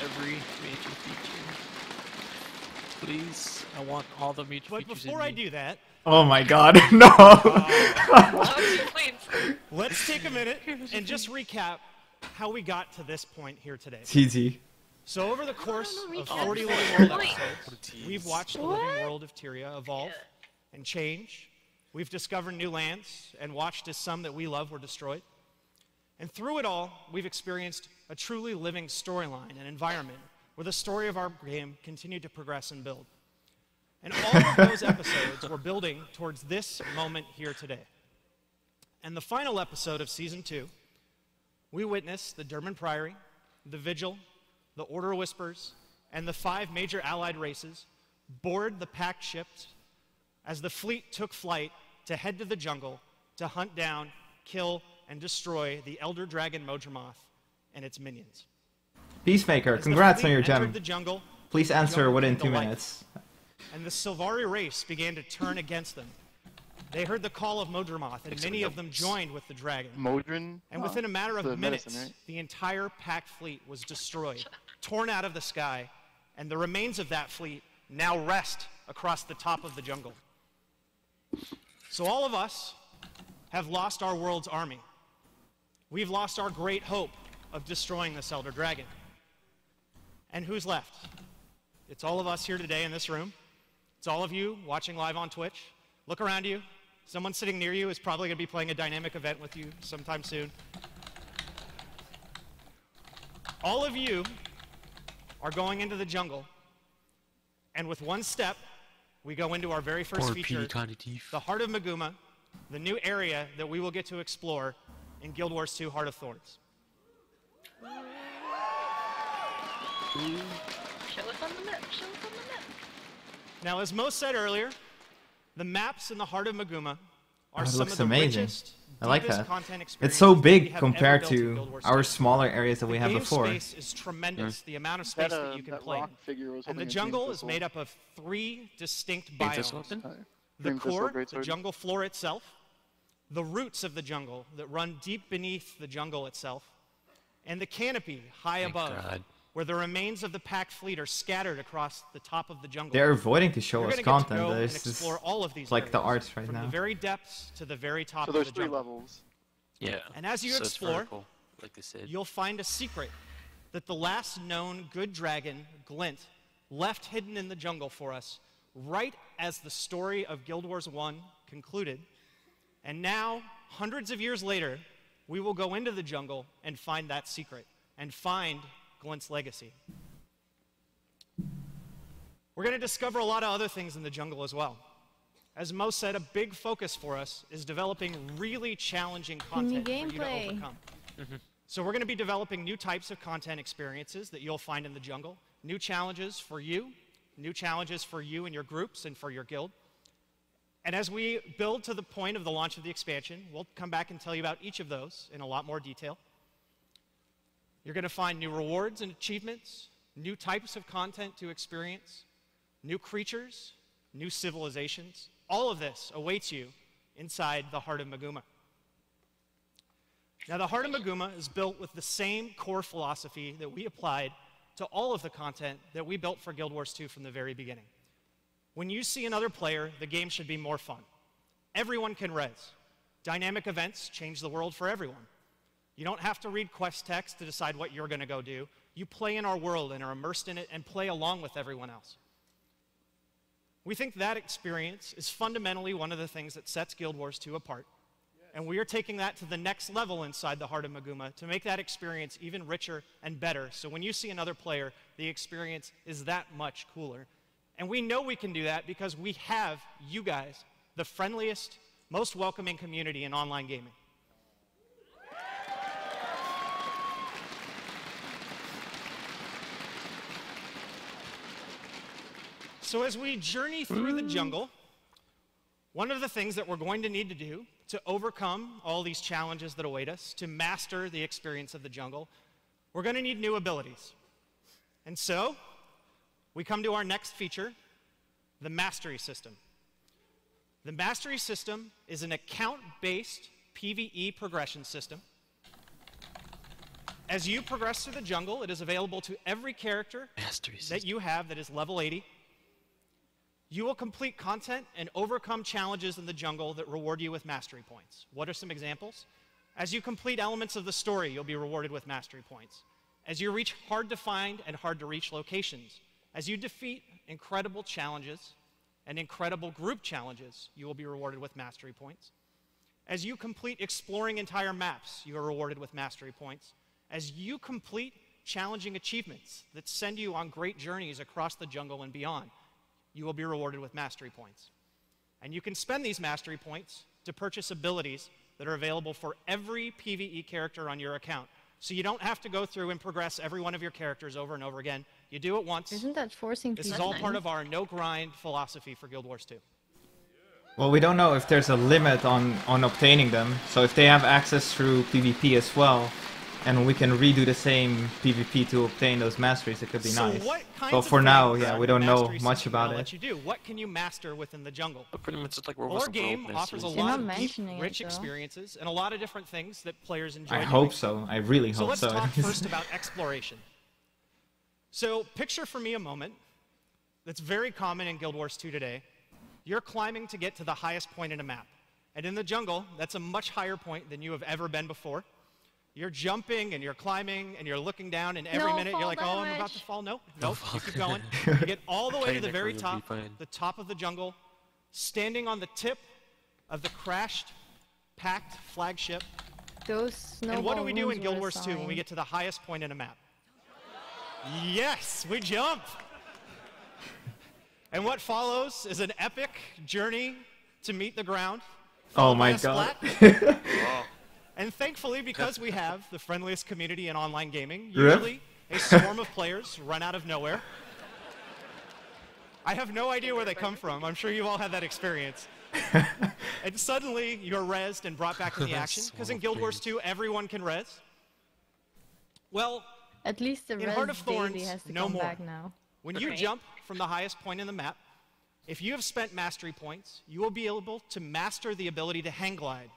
Every major feature. Please, I want all the major features. But before I do that... Oh my god, no! Let's take a minute and just recap how we got to this point here today. It's easy. So over the course of 40 Living World episodes, we've watched the living world of Tyria evolve and change. We've discovered new lands and watched as some that we love were destroyed. And through it all, we've experienced a truly living storyline and environment where the story of our game continued to progress and build. And all of those episodes were building towards this moment here today. And the final episode of Season 2, we witnessed the Durman Priory, the Vigil, the Order of Whispers, and the 5 major allied races board the packed ships as the fleet took flight to head to the jungle to hunt down, kill, and destroy the Elder Dragon Modromoth and its minions. Peacemaker, congrats on your gem. The jungle, Please answer within 2 minutes. And the Sylvari race began to turn against them. They heard the call of Modromoth, and many of them joined with the dragon. Modron? And within a matter of minutes, medicine, right? the entire packed fleet was destroyed, torn out of the sky, and the remains of that fleet now rest across the top of the jungle. So all of us have lost our world's army. We've lost our great hope of destroying this Elder Dragon. And who's left? It's all of us here today in this room. It's all of you watching live on Twitch. Look around you. Someone sitting near you is probably going to be playing a dynamic event with you sometime soon. All of you are going into the jungle, and with one step, we go into our very first feature, the Heart of Maguuma, the new area that we will get to explore in Guild Wars 2 Heart of Thorns. Show us on the map, show us on the map. Now, as Mo said earlier, the maps in the Heart of Maguuma are It some looks of the amazing. richest, I like deepest that. content It's experiences so we big have compared ever built in to Guild Wars our 2. smaller areas that we The have game before. space is tremendous, the amount of space that you can play in. And the holding a jungle green is thistle. made up of 3 distinct Green thistle biomes. weapon? The Green thistle, core, great the sword. jungle floor itself, the roots of the jungle that run deep beneath the jungle itself, and the canopy high above, God. where the remains of the packed fleet are scattered across the top of the jungle. They're avoiding to show You're us gonna get to content. go and This is explore all of these like the areas, arts right from now. the very depths to the very top So of there's the 3 jungle. levels. Yeah. And as you So it's explore, vertical, like they said. you'll find a secret that the last known good dragon, Glint, left hidden in the jungle for us right as the story of Guild Wars 1 concluded. And now, hundreds of years later, we will go into the jungle and find that secret and find Glint's legacy. We're going to discover a lot of other things in the jungle as well. As Mo said, a big focus for us is developing really challenging content for you to gameplay. overcome. So we're going to be developing new types of content experiences that you'll find in the jungle, new challenges for you and your groups and for your guild. And as we build to the point of the launch of the expansion, we'll come back and tell you about each of those in a lot more detail. You're going to find new rewards and achievements, new types of content to experience, new creatures, new civilizations. All of this awaits you inside the Heart of Maguuma. Now, the Heart of Maguuma is built with the same core philosophy that we applied to all of the content that we built for Guild Wars 2 from the very beginning. When you see another player, the game should be more fun. Everyone can res. Dynamic events change the world for everyone. You don't have to read quest text to decide what you're going to go do. You play in our world and are immersed in it and play along with everyone else. We think that experience is fundamentally one of the things that sets Guild Wars 2 apart. And we are taking that to the next level inside the Heart of Maguuma to make that experience even richer and better. So when you see another player, the experience is that much cooler. And we know we can do that because we have you guys, the friendliest, most welcoming community in online gaming. So as we journey through the jungle, One of the things that we're going to need to do to overcome all these challenges that await us, to master the experience of the jungle, we're going to need new abilities. And so, we come to our next feature, the Mastery System. The Mastery System is an account-based PvE progression system. As you progress through the jungle, it is available to every character that you have that is level 80. You will complete content and overcome challenges in the jungle that reward you with mastery points. What are some examples? As you complete elements of the story, you'll be rewarded with mastery points. As you reach hard to find and hard to reach locations, as you defeat incredible challenges and incredible group challenges, you will be rewarded with mastery points. As you complete exploring entire maps, you are rewarded with mastery points. As you complete challenging achievements that send you on great journeys across the jungle and beyond, you will be rewarded with mastery points. And you can spend these mastery points to purchase abilities that are available for every PvE character on your account. So you don't have to go through and progress every one of your characters over and over again. You do it once. Isn't that forcing This is all part of our no-grind philosophy for Guild Wars 2. Well, we don't know if there's a limit on obtaining them. So if they have access through PvP as well, and we can redo the same PvP to obtain those masteries, it could be nice. But for now, yeah, we don't know much about it. Let you do. What can you master within the jungle? Pretty much just like Our game offers a lot of deep, rich experiences and a lot of different things that players enjoy. I hope so. I really hope so. So let's talk first about exploration. So picture for me a moment that's very common in Guild Wars 2 today. You're climbing to get to the highest point in a map. And in the jungle, that's a much higher point than you have ever been before. You're jumping and you're climbing and you're looking down, and every minute you're like, oh, I'm about to fall. Nope, nope, you keep going. You get all the way to the very top, the top of the jungle, standing on the tip of the crashed, packed flagship. And what do we do in Guild Wars 2 when we get to the highest point in a map? Yes, we jump. And what follows is an epic journey to meet the ground. Oh my god. And thankfully, because we have the friendliest community in online gaming, usually a swarm of players run out of nowhere. I have no idea where they come from. I'm sure you've all had that experience. And suddenly, you're rezzed and brought back in the action, because in Guild Wars 2, everyone can res. Well, at least the in Heart of Thorns, has to no come more. back now. When you jump from the highest point in the map, if you have spent mastery points, you will be able to master the ability to hang glide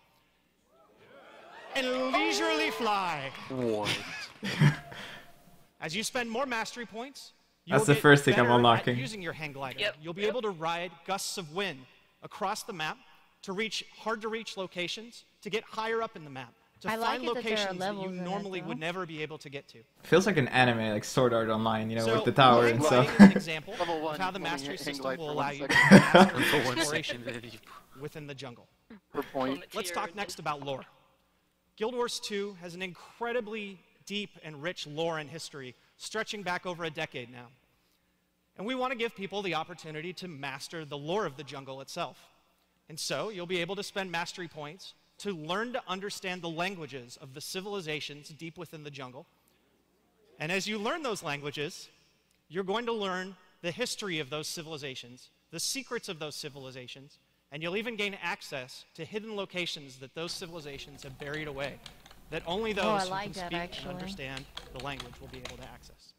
and leisurely fly. What? As you spend more mastery points, that's the first thing I'm unlocking. Using your hang glider, you'll be able to ride gusts of wind across the map to reach hard-to-reach locations, to get higher up in the map, to find locations that you normally would never be able to get to. Feels like an anime, like Sword Art Online, you know, with the tower and stuff. stuff. An example of how the mastery system will allow you to master exploration within the jungle. Let's talk next about lore. Guild Wars 2 has an incredibly deep and rich lore and history, stretching back over a decade now. And we want to give people the opportunity to master the lore of the jungle itself. And so you'll be able to spend mastery points to learn to understand the languages of the civilizations deep within the jungle. And as you learn those languages, you're going to learn the history of those civilizations, the secrets of those civilizations, and you'll even gain access to hidden locations that those civilizations have buried away, that only those who can speak and understand the language will be able to access.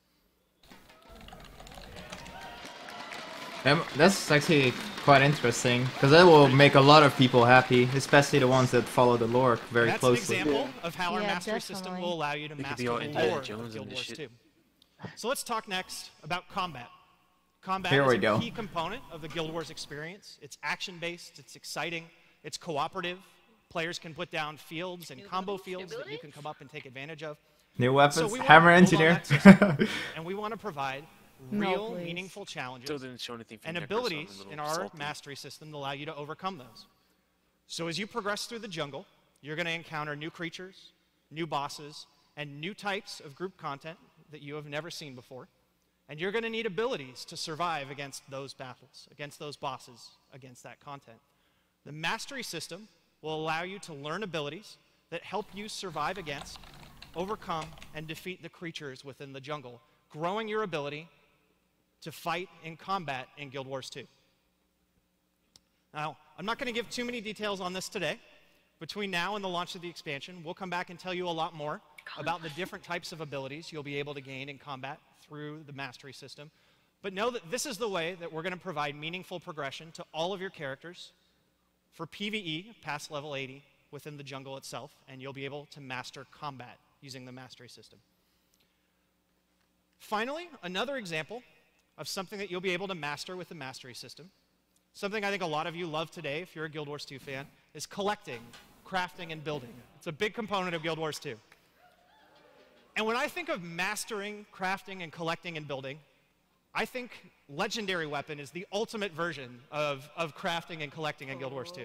That's actually quite interesting, because that will make a lot of people happy, especially the ones that follow the lore very closely. That's an example of how our mastery system will allow you to master the lore of Guild Wars 2. So let's talk next about combat. Combat is a key component of the Guild Wars experience. It's action-based, it's exciting, it's cooperative. Players can put down fields and combo fields that you can come up and take advantage of. New weapons, hammer engineer. And we want to provide real, meaningful challenges and abilities in our mastery system that allow you to overcome those. So as you progress through the jungle, you're going to encounter new creatures, new bosses, and new types of group content that you have never seen before. And you're going to need abilities to survive against those battles, against those bosses, against that content. The mastery system will allow you to learn abilities that help you survive against, overcome, and defeat the creatures within the jungle, growing your ability to fight in combat in Guild Wars 2. Now, I'm not going to give too many details on this today. Between now and the launch of the expansion, we'll come back and tell you a lot more about the different types of abilities you'll be able to gain in combat through the mastery system. But know that this is the way that we're going to provide meaningful progression to all of your characters for PvE past level 80 within the jungle itself, and you'll be able to master combat using the mastery system. Finally, another example of something that you'll be able to master with the mastery system, something I think a lot of you love today if you're a Guild Wars 2 fan, is collecting, crafting, and building. It's a big component of Guild Wars 2. And when I think of mastering, crafting, and collecting and building, I think Legendary Weapon is the ultimate version of crafting and collecting in Guild Wars 2.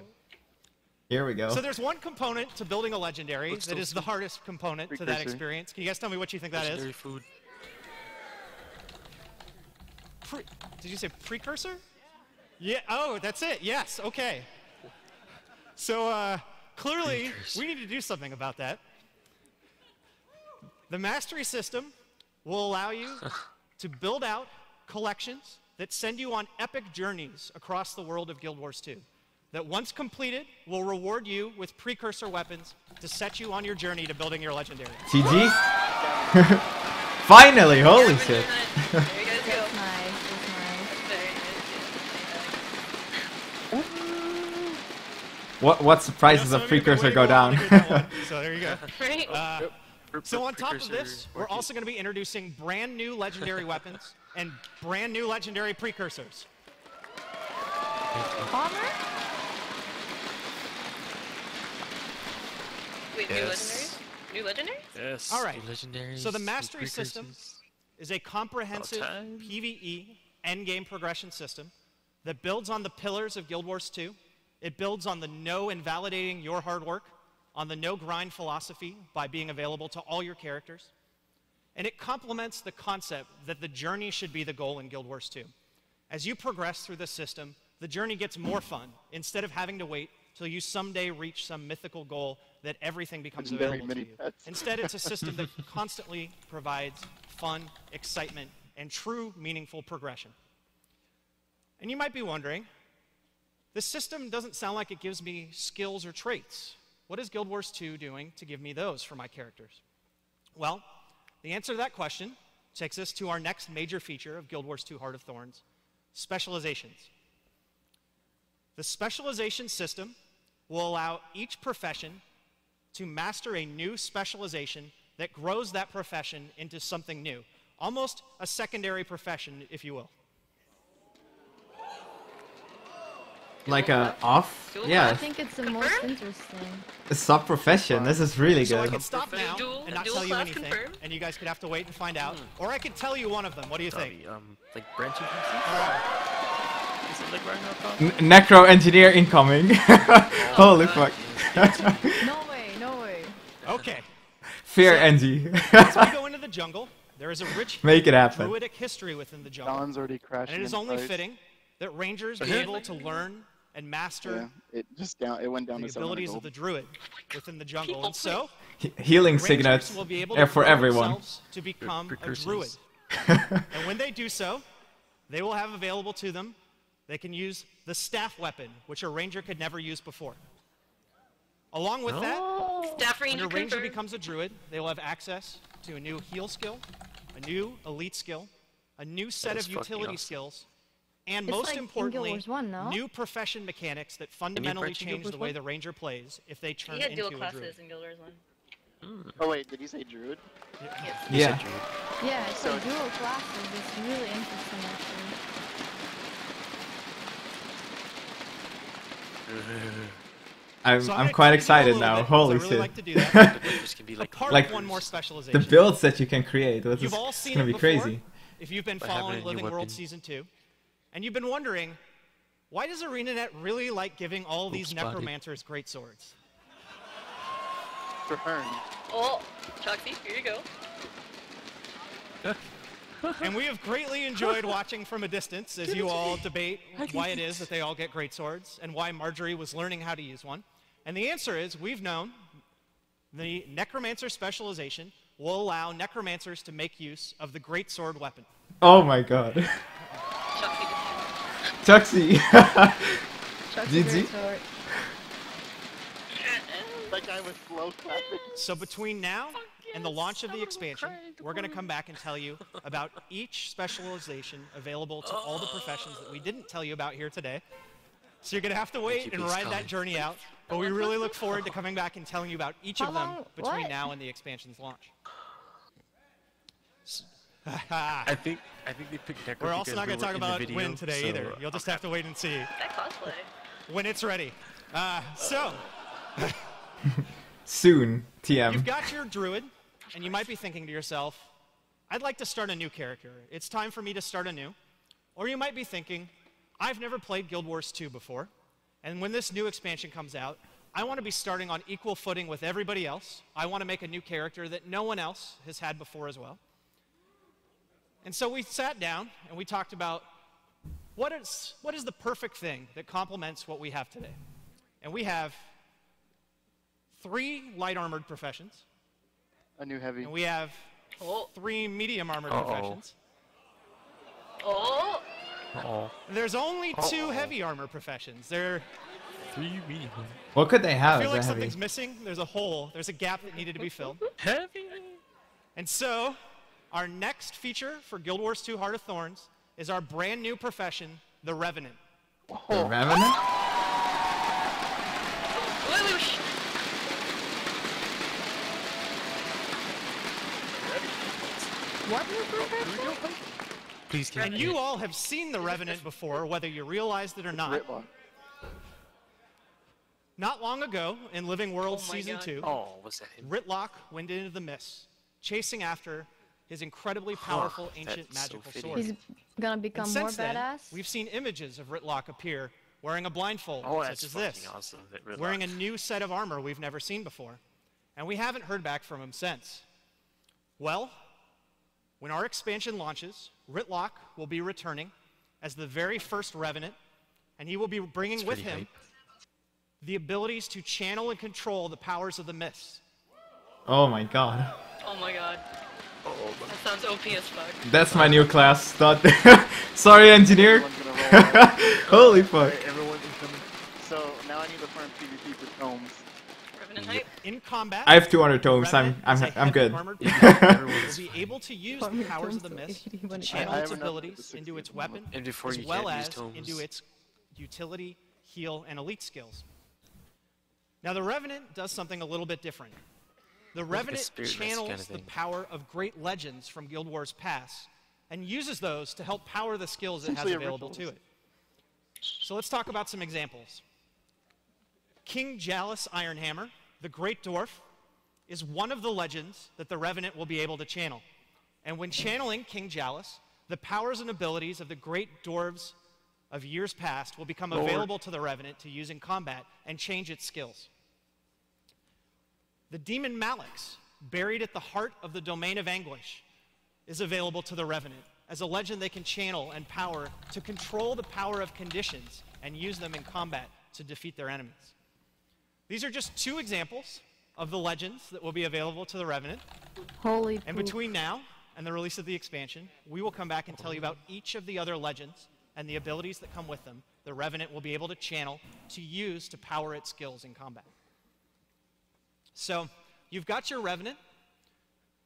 Here we go. So there's one component to building a Legendary that is the hardest component to that experience. Can you guys tell me what you think that is? Legendary food. Did you say precursor? Yeah, oh, that's it, yes, okay. So clearly, we need to do something about that. The mastery system will allow you to build out collections that send you on epic journeys across the world of Guild Wars 2. That once completed, will reward you with precursor weapons to set you on your journey to building your legendary. GG. Finally, holy shit. What surprises a precursor go down? So there you go. So on top of this, we're also going to be introducing brand new legendary weapons and brand new legendary precursors. Armor? Wait, Yes. new legendaries? Yes. All right. Legendaries, So the mastery system precursors. is a comprehensive PvE endgame progression system that builds on the pillars of Guild Wars 2. It builds on the no invalidating your hard work, on the no grind philosophy by being available to all your characters. And it complements the concept that the journey should be the goal in Guild Wars 2. As you progress through the system, the journey gets more fun instead of having to wait till you someday reach some mythical goal that everything becomes available to you. Instead, it's a system that constantly provides fun, excitement, and true meaningful progression. And you might be wondering, this system doesn't sound like it gives me skills or traits. What is Guild Wars 2 doing to give me those for my characters? Well, the answer to that question takes us to our next major feature of Guild Wars 2 Heart of Thorns, specializations. The specialization system will allow each profession to master a new specialization that grows that profession into something new, almost a secondary profession, if you will. Like a off? Yeah. I think it's the most interesting. A sub-profession. This is really So I good. could stop now and not tell you anything, and you guys could have to wait and find out. Or I could tell you one of them. What do you think? Like branching pieces? Is it like Ragnarok? Necro engineer incoming. Holy fuck. No way, no way. Okay. Fear Engie. As we go into the jungle, there is a rich Make it happen. druidic history within the jungle. Dawn's already crashing. And it is in only price. fitting that rangers be able to learn and master It went down the to 700 abilities gold. of the druid within the jungle. And so, Healing rangers signets will be able are to for grow everyone. themselves to become a Precursors. druid. And when they do so, they will have available to them, they can use the staff weapon, which a ranger could never use before. Along with that, Staff when ranger a ranger confirmed. becomes a druid, they will have access to a new heal skill, a new elite skill, a new set is of fucking utility awesome. skills, and It's most like in importantly, Guild Wars 1, no? new profession mechanics that fundamentally branch in Guild change the Wars way 1? the ranger plays if they turn He had into dual a druid. classes in Guild Wars 1. Oh wait, did you say druid? Yeah. Yeah, it's So- like dual classes. It's really interesting, actually. I'm So I'm gonna quite try to do a excited little now. bit, 'cause Holy I really shit. like to do that. This can be like Apart Like, of one more the specialization. builds that you can create. This You've is all it's seen gonna it be before, crazy. if you've been By having following a new Living World weapon. Season 2, and you've been wondering, why does ArenaNet really like giving all these spotted. necromancers great swords? For Hearn. Oh, Choxie, here you go. And we have greatly enjoyed watching from a distance as you all debate why it is that they all get great swords and why Marjorie was learning how to use one. And the answer is we've known the necromancer specialization will allow necromancers to make use of the great sword weapon. Oh my god. Choxie. Choxie. GG. That guy was slow clapping. So between now and the launch of the expansion, we're going to come back and tell you about each specialization available to all the professions that we didn't tell you about here today. So you're going to have to wait and ride that journey out. But we really look forward to coming back and telling you about each of them between now and the expansion's launch. I think they picked Necro. We're also not going to talk about Win today either. You'll just have to wait and see. That cosplay. When it's ready. So. Soon, TM. You've got your druid, and you might be thinking to yourself, I'd like to start a new character. It's time for me to start anew. Or you might be thinking, I've never played Guild Wars 2 before, and when this new expansion comes out, I want to be starting on equal footing with everybody else. I want to make a new character that no one else has had before as well. And so we sat down and we talked about what is the perfect thing that complements what we have today. And we have 3 light armored professions. A new heavy. And we have 3 medium armored professions. There's only 2 heavy armor professions. There are 3 medium. What could they have? I feel like as a heavy? something's missing. There's a hole. There's a gap that needed to be filled. Heavy. And so, our next feature for Guild Wars 2 Heart of Thorns is our brand new profession, the Revenant. The Revenant? What new profession? Please, and you all have seen the Revenant before, whether you realized it or not. Not long ago, in Living World Season 2, what's that? Ritlock went into the mists, chasing after his incredibly powerful ancient magical sword. He's gonna become more badass. We've seen images of Ritlock appear wearing a blindfold, such as this, awesome. wearing a new set of armor we've never seen before. And we haven't heard back from him since. Well, when our expansion launches, Ritlock will be returning as the very first Revenant, and he will be bringing with him the abilities to channel and control the powers of the mists. Oh my god. Oh my god. That sounds OP as fuck. That's my new class. Sorry, engineer. Holy fuck. Everyone is coming. So now I need to farm PvP for tomes. Revenant hype. In combat, I have 200 tomes. I'm good. will be able to use the powers of the mist to channel its abilities into its weapon, as well as into its utility, heal, and elite skills. Now the Revenant does something a little bit different. The Revenant channels the power of great legends from Guild Wars past and uses those to help power the skills it has available to it. So let's talk about some examples. King Jalus Ironhammer, the Great Dwarf, is one of the legends that the Revenant will be able to channel. And when channeling King Jalus, the powers and abilities of the great dwarves of years past will become available to the Revenant to use in combat and change its skills. The demon Malix, buried at the heart of the Domain of Anguish, is available to the Revenant as a legend they can channel and power to control the power of conditions and use them in combat to defeat their enemies. These are just 2 examples of the legends that will be available to the Revenant. Holy And between now and the release of the expansion, we will come back and tell you about each of the other legends and the abilities that come with them the Revenant will be able to channel to use to power its skills in combat. So, you've got your Revenant,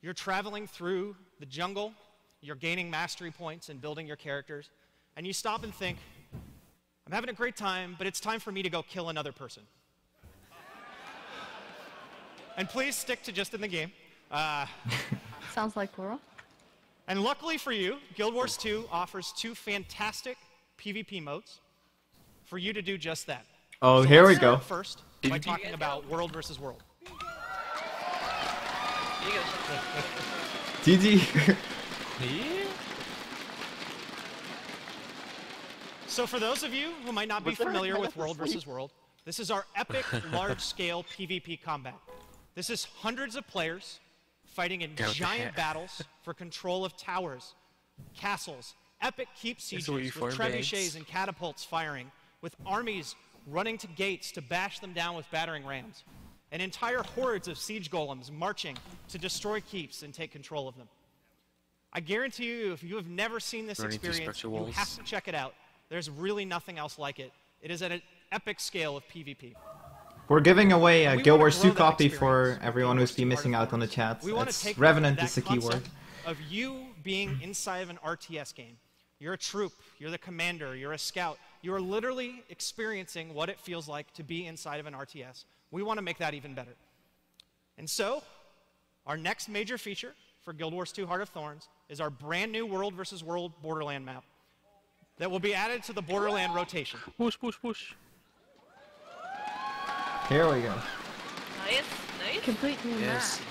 you're traveling through the jungle, you're gaining mastery points and building your characters, and you stop and think, I'm having a great time, but it's time for me to go kill another person. And please stick to just in the game. Sounds like Laura. And luckily for you, Guild Wars 2 offers 2 fantastic PvP modes for you to do just that. Oh, so here we let's go. start first by talking about world versus world. GG. So for those of you who might not be familiar with World versus World, this is our epic large-scale PvP combat. This is hundreds of players fighting in giant battles for control of towers, castles, epic keep sieges with trebuchets and catapults firing, with armies running to gates to bash them down with battering rams, and entire hordes of siege golems marching to destroy keeps and take control of them. I guarantee you, if you have never seen this experience, you have to check it out. There's really nothing else like it. It is at epic scale of PvP. We're giving away a We Guild wanna Wars 2 grow that copy experience for with everyone Guild who's Wars been 2 missing Heart out of on the Thorns. chat. We want to It's take Revenant that is the keyword. concept of you being inside of an RTS game. You're a troop, you're the commander, you're a scout. You are literally experiencing what it feels like to be inside of an RTS. We want to make that even better. And so, our next major feature for Guild Wars 2 Heart of Thorns is our brand new World vs. World Borderland map that will be added to the Borderland rotation. Push, push, push. Here we go. Nice, nice. Complete new Yes. map.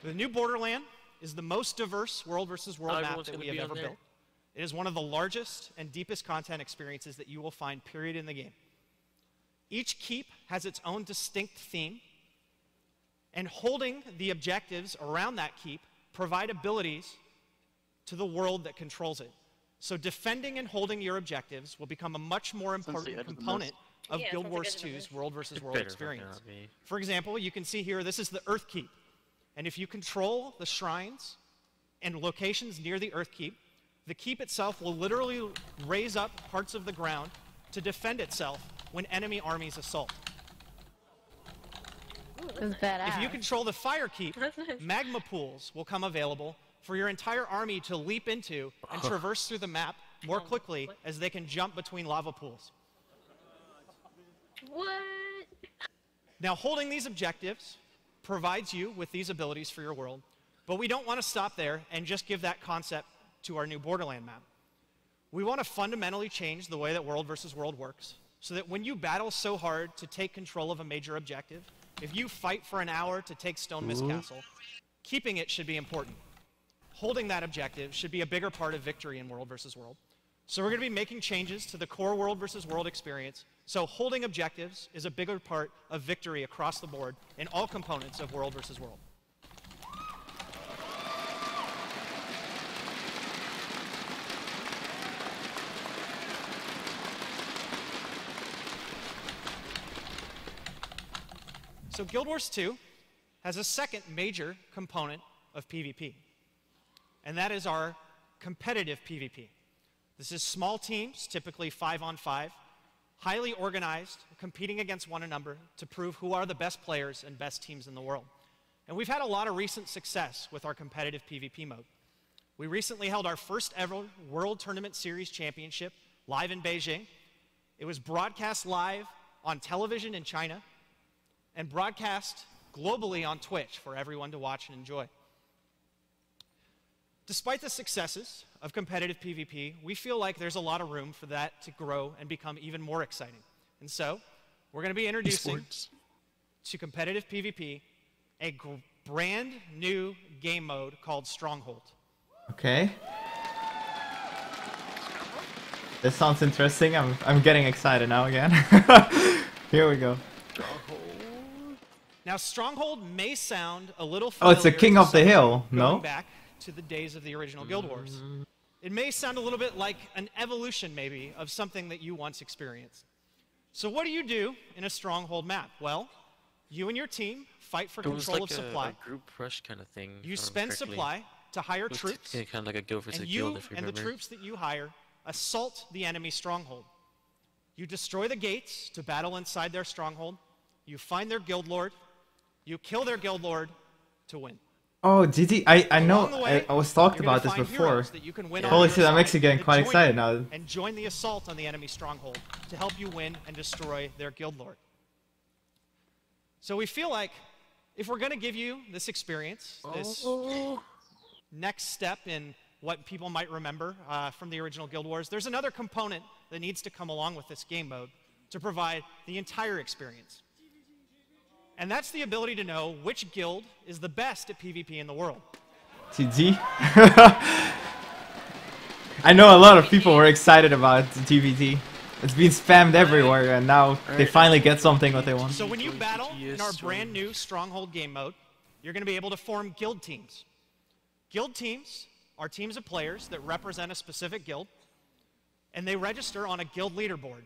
The new Borderland is the most diverse World vs. World map Everyone's that gonna we have be on ever there. built. It is one of the largest and deepest content experiences that you will find, period, in the game. Each keep has its own distinct theme, and holding the objectives around that keep provide abilities to the world that controls it. So defending and holding your objectives will become a much more important component of Yeah, Guild sounds like Wars Edge of the 2's Mist. World vs. World Better experience. fucking not be. For example, you can see here, this is the Earth Keep. And if you control the shrines and locations near the Earth Keep, the keep itself will literally raise up parts of the ground to defend itself when enemy armies assault. That's badass. If you control the Fire Keep, magma pools will come available for your entire army to leap into and traverse through the map more quickly as they can jump between lava pools. What? Now, holding these objectives provides you with these abilities for your world, but we don't want to stop there and just give that concept to our new Borderland map. We want to fundamentally change the way that World vs. World works, so that when you battle so hard to take control of a major objective, if you fight for an hour to take Stone Mist Castle, keeping it should be important. Holding that objective should be a bigger part of victory in World vs. World. So we're going to be making changes to the core World vs. World experience, so holding objectives is a bigger part of victory across the board in all components of World vs. World. So Guild Wars 2 has a second major component of PvP, and that is our competitive PvP. This is small teams, typically 5-on-5, highly organized, competing against one another to prove who are the best players and best teams in the world. And we've had a lot of recent success with our competitive PvP mode. We recently held our first ever World Tournament Series Championship live in Beijing. It was broadcast live on television in China and broadcast globally on Twitch for everyone to watch and enjoy. Despite the successes of competitive PvP, we feel like there's a lot of room for that to grow and become even more exciting. And so, we're going to be introducing to competitive PvP a brand new game mode called Stronghold. Okay. This sounds interesting. I'm getting excited now again. Here we go. Now, Stronghold may sound a little Oh, it's a familiar King to of the some Hill, going no? back to the days of the original Guild Wars. It may sound a little bit like an evolution, maybe, of something that you once experienced. So what do you do in a Stronghold map? Well, you and your team fight for control of supply. A group rush kind of thing. You spend supply to hire troops, kind of like a guild versus and guild, you if you and the remember. troops that you hire assault the enemy stronghold. You destroy the gates to battle inside their stronghold. You find their guild lord. You kill their guild lord to win. Oh, GG, I know, Along the way, I was talked you're gonna about this find before. heroes that you can win on Holy your shit, I'm side actually getting to quite join excited you now. And join the assault on the enemy stronghold to help you win and destroy their guild lord. So we feel like if we're going to give you this experience, this next step in what people might remember from the original Guild Wars, there's another component that needs to come along with this game mode to provide the entire experience. And that's the ability to know which guild is the best at PvP in the world. GG. I know a lot of people were excited about GVT. It's been spammed everywhere, and now they finally get something what they want. So when you battle in our brand new Stronghold game mode, you're going to be able to form guild teams. Guild teams are teams of players that represent a specific guild, and they register on a guild leaderboard.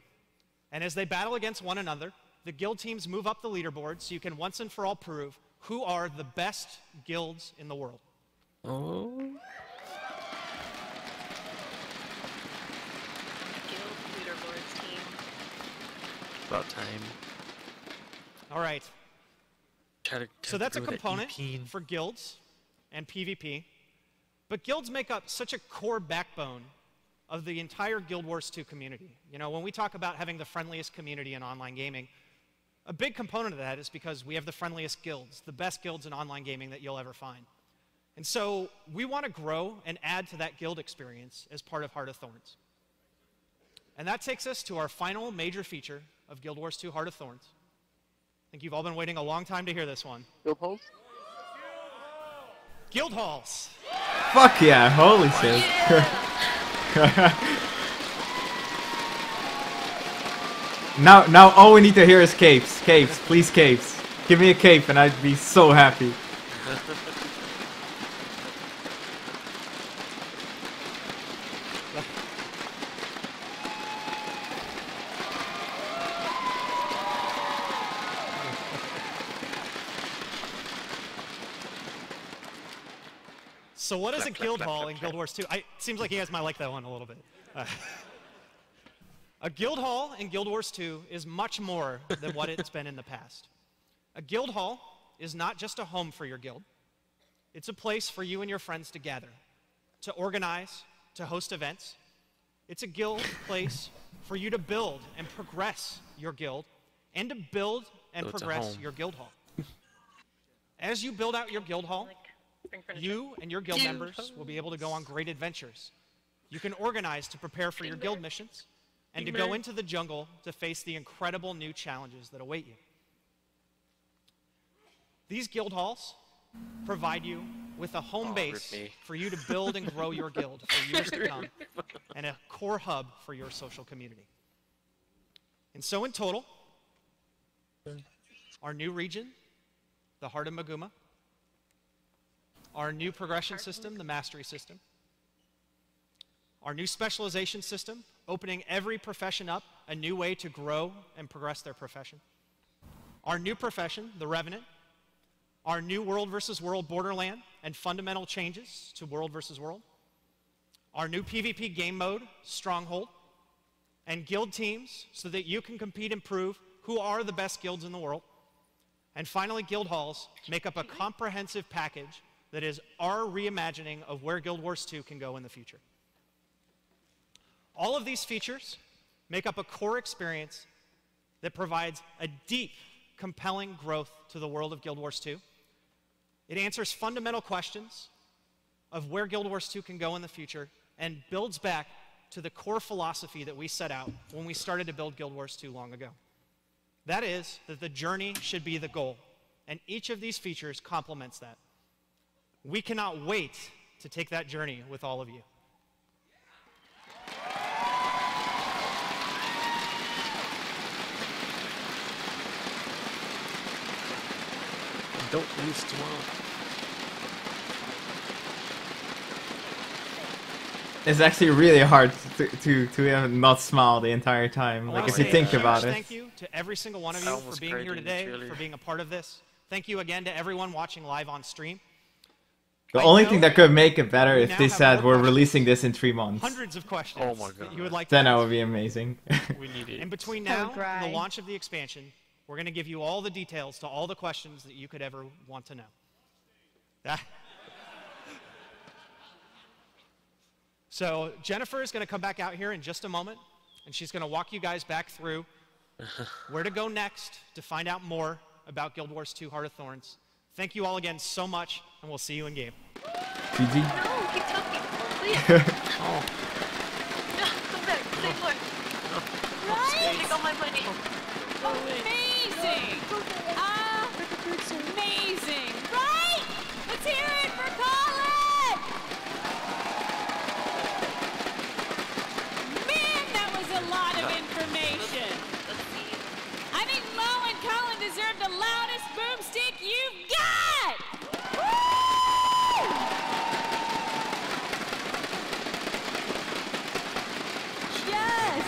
And as they battle against one another, the guild teams move up the leaderboard so you can once and for all prove who are the best guilds in the world. about time. All right. So that's a grow that component EP. for guilds and PvP. But guilds make up such a core backbone of the entire Guild Wars 2 community. You know, when we talk about having the friendliest community in online gaming, a big component of that is because we have the friendliest guilds, the best guilds in online gaming that you'll ever find. And so we want to grow and add to that guild experience as part of Heart of Thorns. And that takes us to our final major feature of Guild Wars 2 Heart of Thorns. I think you've all been waiting a long time to hear this one. Guild halls? Guild halls! Fuck yeah, holy shit. Now all we need to hear is capes. Capes, please capes. Give me a cape and I'd be so happy. So what is a guild hall in Guild Wars 2? It seems like you guys might like that one a little bit. A guild hall in Guild Wars 2 is much more than what it's been in the past. A guild hall is not just a home for your guild. It's a place for you and your friends to gather, to organize, to host events. It's a guild place for you to build and progress your guild, and to build and progress your guild hall. As you build out your guild hall, you and your guild members will be able to go on great adventures. You can organize to prepare for your guild missions, and to go into the jungle to face the incredible new challenges that await you. These guild halls provide you with a home base for you to build and grow your guild for years to come, and a core hub for your social community. And so in total, our new region, the Heart of Maguuma, our new progression system, the Mastery system, our new specialization system, opening every profession up a new way to grow and progress their profession, our new profession, the Revenant, our new world versus world borderland and fundamental changes to world versus world, our new PvP game mode, Stronghold, and guild teams so that you can compete and prove who are the best guilds in the world, and finally guild halls make up a comprehensive package that is our reimagining of where Guild Wars 2 can go in the future. All of these features make up a core experience that provides a deep, compelling growth to the world of Guild Wars 2. It answers fundamental questions of where Guild Wars 2 can go in the future, and builds back to the core philosophy that we set out when we started to build Guild Wars 2 long ago. That is, that the journey should be the goal, and each of these features complements that. We cannot wait to take that journey with all of you. Don't lose tomorrow. It's actually really hard to not smile the entire time, like if you think about it. Thank you to every single one of you for being here today, for being a part of this. Thank you again to everyone watching live on stream. The only thing that could make it better if they said we're releasing this in 3 months. Hundreds of questions. Oh my god. That you would like then to that would be amazing. We need it. And between now and the launch of the expansion, we're going to give you all the details to all the questions that you could ever want to know. So Jennifer is going to come back out here in just a moment, and she's going to walk you guys back through where to go next to find out more about Guild Wars 2 Heart of Thorns. Thank you all again so much, and we'll see you in game. GG. No, keep talking. Please. Oh. No, come back. Stay put. Right? Take all my money. Amazing! Amazing! Right? Let's hear it for Colin! Man, that was a lot of information. I think Mo and Colin deserve the loudest boomstick you've got! Woo! Yes!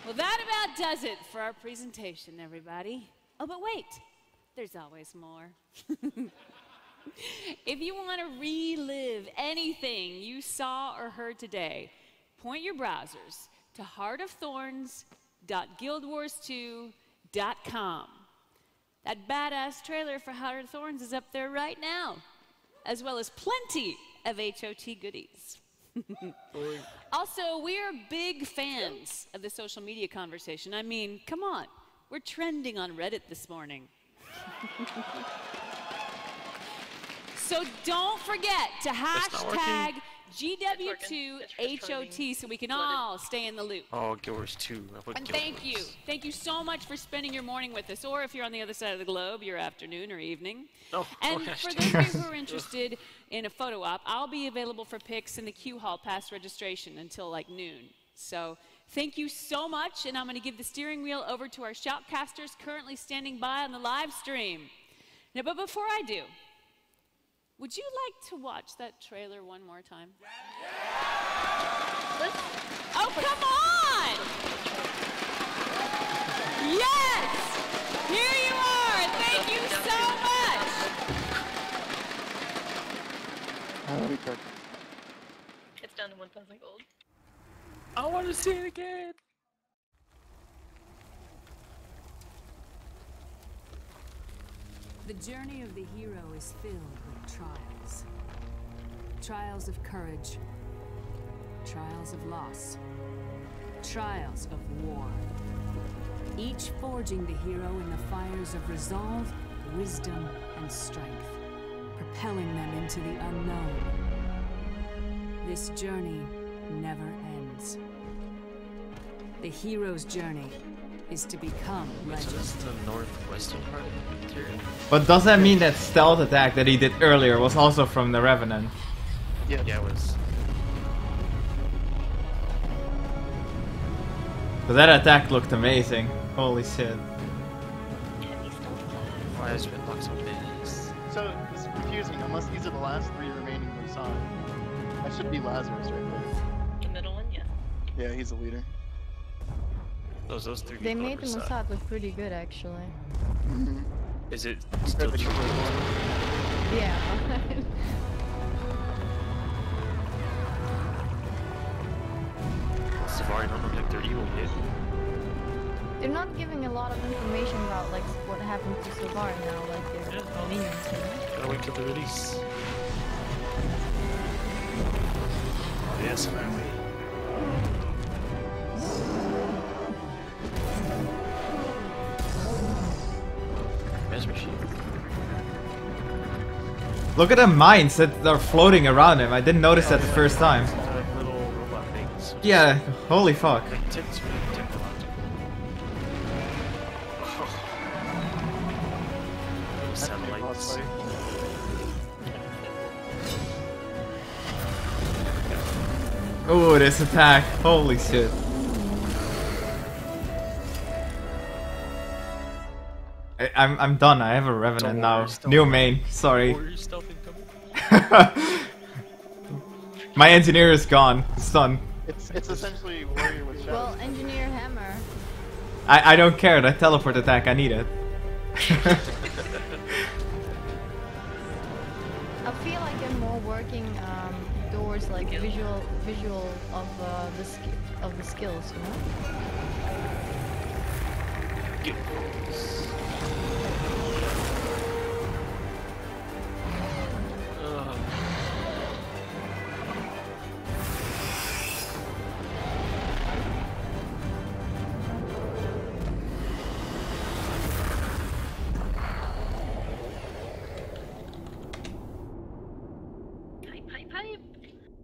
Well, that about does it for our presentation, everybody. Oh, but wait, there's always more. If you want to relive anything you saw or heard today, point your browsers to heartofthorns.guildwars2.com. That badass trailer for Heart of Thorns is up there right now, as well as plenty of HOT goodies. Also, we are big fans of the social media conversation. I mean, come on, we're trending on Reddit this morning. So don't forget to hashtag GW2HOT so we can all stay in the loop. Oh, Guild Wars 2. And thank you. Thank you so much for spending your morning with us, or if you're on the other side of the globe, your afternoon or evening. Oh, and for those of you who are interested in a photo op, I'll be available for pics in the queue hall past registration until like noon. So thank you so much, and I'm going to give the steering wheel over to our shoutcasters currently standing by on the live stream. Now, but before I do, would you like to watch that trailer one more time? Oh, come on! Yes! Here you are! Thank you so much! It's down to 1,000 gold. I want to see it again! The journey of the hero is filled with trials. Trials of courage. Trials of loss. Trials of war. Each forging the hero in the fires of resolve, wisdom, and strength, propelling them into the unknown. This journey never ends. The hero's journey is to become legend. So that's the northwestern part of Tyria. But does that mean that stealth attack that he did earlier was also from the Revenant? Yeah, it was. But that attack looked amazing. Holy shit. Why has been locked so fast? So it's confusing. Unless these are the last three remaining we saw. That should be Lazarus right there. The middle one, yeah. Yeah, he's the leader. Those three They people made the are Mossad look pretty good, actually. Is it still true? Yeah. Sylvari don't look like they're evil yet. They're not giving a lot of information about like what happened to Sylvari now, like their minions. You know? Gotta wait till the release. Oh, yes, finally. Look at the mines that are floating around him. I didn't notice that the first time. Little robot things. Yeah, holy fuck. Satellites. Oh, this attack. Holy shit. I'm done. I have a Revenant now. New main. Sorry. My engineer is gone. It's done. It's essentially warrior with shadows. Well, engineer hammer. I don't care. That teleport attack, I need it. I feel like they're more working towards like visual of the skills, you know.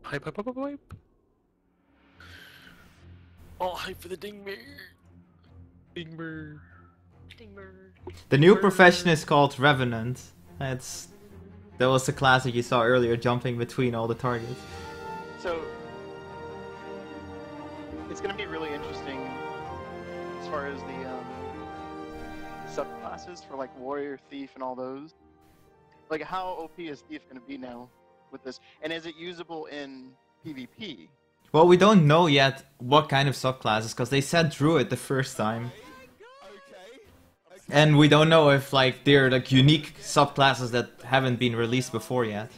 Hype. Oh, hype for the Dingmer. Dingmer. The new profession is called Revenant. That was the class that you saw earlier, jumping between all the targets. So it's going to be really interesting as far as the subclasses for like warrior, thief, and all those. Like, how OP is thief going to be now with this, and is it usable in PvP? Well, we don't know yet what kind of subclasses, because they said Druid the first time. And we don't know if like they're like unique subclasses that haven't been released before yet.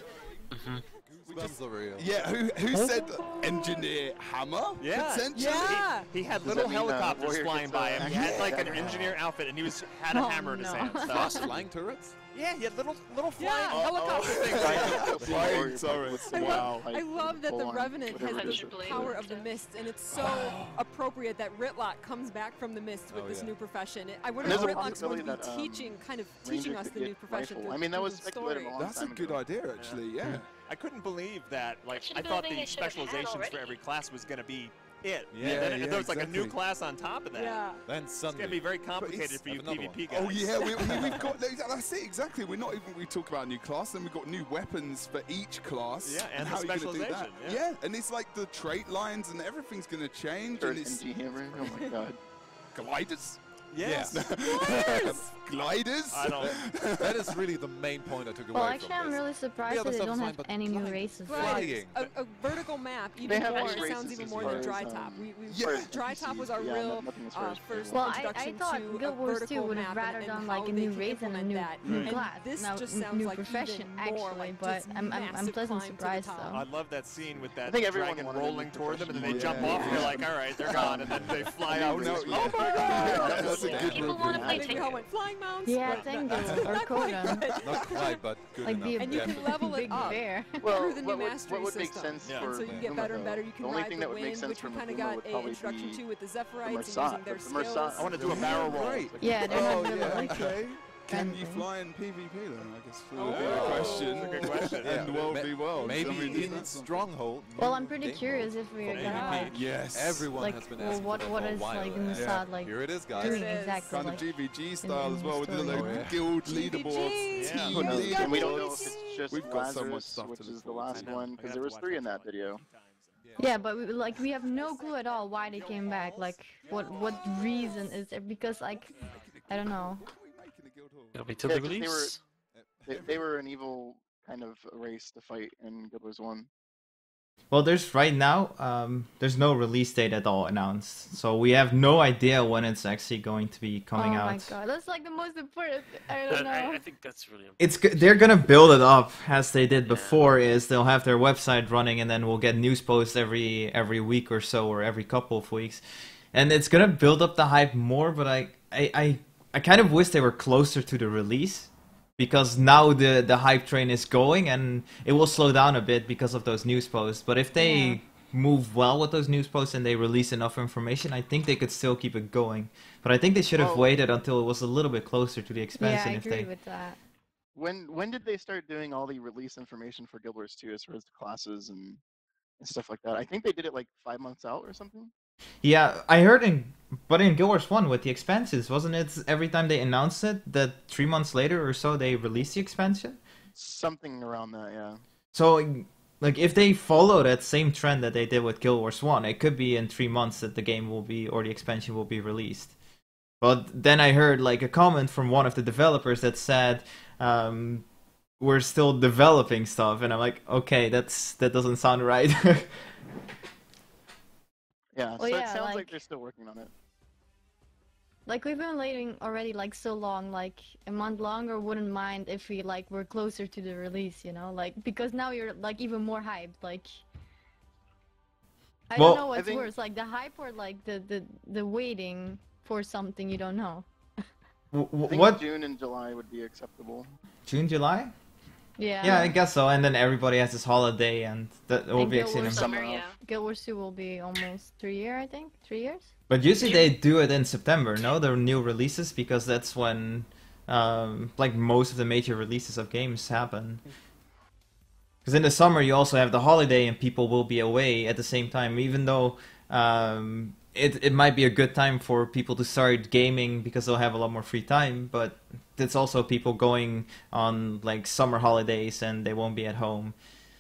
That's the real. Yeah, who said engineer hammer? Yeah, Potentially? He had Does little that mean, helicopters warrior flying gets, by him. He had like an hammer? engineer outfit, and he had a hammer in his hand. So. Fast flying turrets? Yeah, he had little flying Yeah, helicopter things. Flying turrets. Wow. I love that the Full on, Revenant whatever has it the is. power of the mist, and it's so appropriate that Ritlock comes back from the mist with this new profession. I wonder if There's a Ritlock's going to be possibility teaching, kind of Ranger teaching us could the get new profession. rifle. I mean, that was through the speculated story. a long That's a time good ago. idea, actually. Yeah. I couldn't believe that. Like, I should've been a thought thing the they should've had specializations for already. every class was going to be it. Yeah, and then yeah, there was like a new exactly. class on top of that. Yeah. Then It's suddenly. going to be very complicated for you Have another PvP guys. Oh yeah, we've got. That's it exactly. We're not even. We talk about a new class, then we've got new weapons for each class. Yeah, and how the are you gonna do that? specialization, Yeah, and it's like the trait lines and everything's gonna change. Third And it's NG hammer. Oh my god. gliders. Yes. Yeah. Gliders. I don't. That is really the main point I took away Well, from actually, I'm this. really surprised The other that they stuff don't is fine, have but any new flying- races. Flying. A vertical map, They even have more, any sounds races even as more far than as, Dry Top. yeah, Dry Top was our yeah, real nothing as far as first Well, introduction I thought to Guild a Wars 2 vertical would map have rather and done how like a they new can race and a implement new, that. new And class. this Now, just sounds new like profession, even more actually, like but just I'm massive pleasantly climb to the surprised top. though. I love that scene with that think everyone dragon wanted a new rolling toward them, and then they profession. jump off, and Yeah. you're like, all right, they're gone, and then they fly Oh out. no! and Yeah. oh my god! That's a good People move. want to I play think we all Tinker. went flying mounts. Yeah, but Tango or not quite, Coda. but- Not quite, but good Like enough. the And you can definitely. level it Big up bear. Well, through the new what mastery would make system. sense Yeah. for And so you get Maguuma, better and though, better. You can the only ride thing the that would make wind, sense which we for kind of Maguuma got would a probably introduction be to with the the Zephyrite and Mersat, using their the skills. Mersat. I want to do a barrel roll. Great. Yeah, they're Oh not really yeah. like Okay. Can you friendly. fly in PvP then? I guess. Oh. Good question. That's a good question. Yeah, And world v world. Maybe I mean, in that's something. Stronghold. Well, new I'm pretty game curious mode if we're for gonna PvP. Yes. Everyone like, has been well, asking what for that is for a while. like in the Yeah. side like Here it is, guys. doing It is. exactly Kind like of GVG style in as well with the story. like, Oh, yeah. guild GVG. leaderboards, Yeah. team Who knows? leaderboards. And we don't know if it's just We've got so much Lazarus, stuff which to is look the forward last to. one, because there was 3 in that video. Yeah, but like we have no clue at all why they came back. Like what reason is there? Because like I don't know. It'll be till Yeah, the 'cause release. they were an evil kind of race to fight in Guild Wars 1. Well, there's right now, there's no release date at all announced, so we have no idea when it's actually going to be coming oh out. my god, that's like the most important. I don't know. I think that's really important. They're gonna build it up as they did before. Is they'll have their website running, and then we'll get news posts every week or so, or every couple of weeks, and it's gonna build up the hype more. But I kind of wish they were closer to the release, because now the hype train is going, and it will slow down a bit because of those news posts. But if they move well with those news posts and they release enough information, I think they could still keep it going. But I think they should have waited until it was a little bit closer to the Yeah, expansion. I if agree they with that. When did they start doing all the release information for Guild Wars 2 as far as the classes and stuff like that? I think they did it like 5 months out or something. Yeah, I heard in Guild Wars 1 with the expansions, wasn't it every time they announced it that 3 months later or so they released the expansion? Something around that, yeah. So, like, if they follow that same trend that they did with Guild Wars 1, it could be in 3 months that the game will be, or the expansion will be released. But then I heard, like, a comment from one of the developers that said, we're still developing stuff, and I'm like, okay, that doesn't sound right. Yeah, Well, so yeah, it sounds like like- they're still working on it. Like we've been waiting already like so long, like a month longer. Wouldn't mind if we like were closer to the release, you know, like because now you're like even more hyped. Like I Well, don't know I what's think- worse, like the hype or like the waiting for something you don't know. I think what? June and July would be acceptable. June, July? Yeah. Yeah, I guess so. And then everybody has this holiday, and that will And be Guild exciting. Wars Summer, yeah. Guild Wars 2 will be almost 3 years, I think. 3 years. But usually they do it in September, no? The new releases, because that's when, like, most of the major releases of games happen. Because in the summer you also have the holiday and people will be away at the same time, even though it might be a good time for people to start gaming because they'll have a lot more free time, but it's also people going on, like, summer holidays and they won't be at home.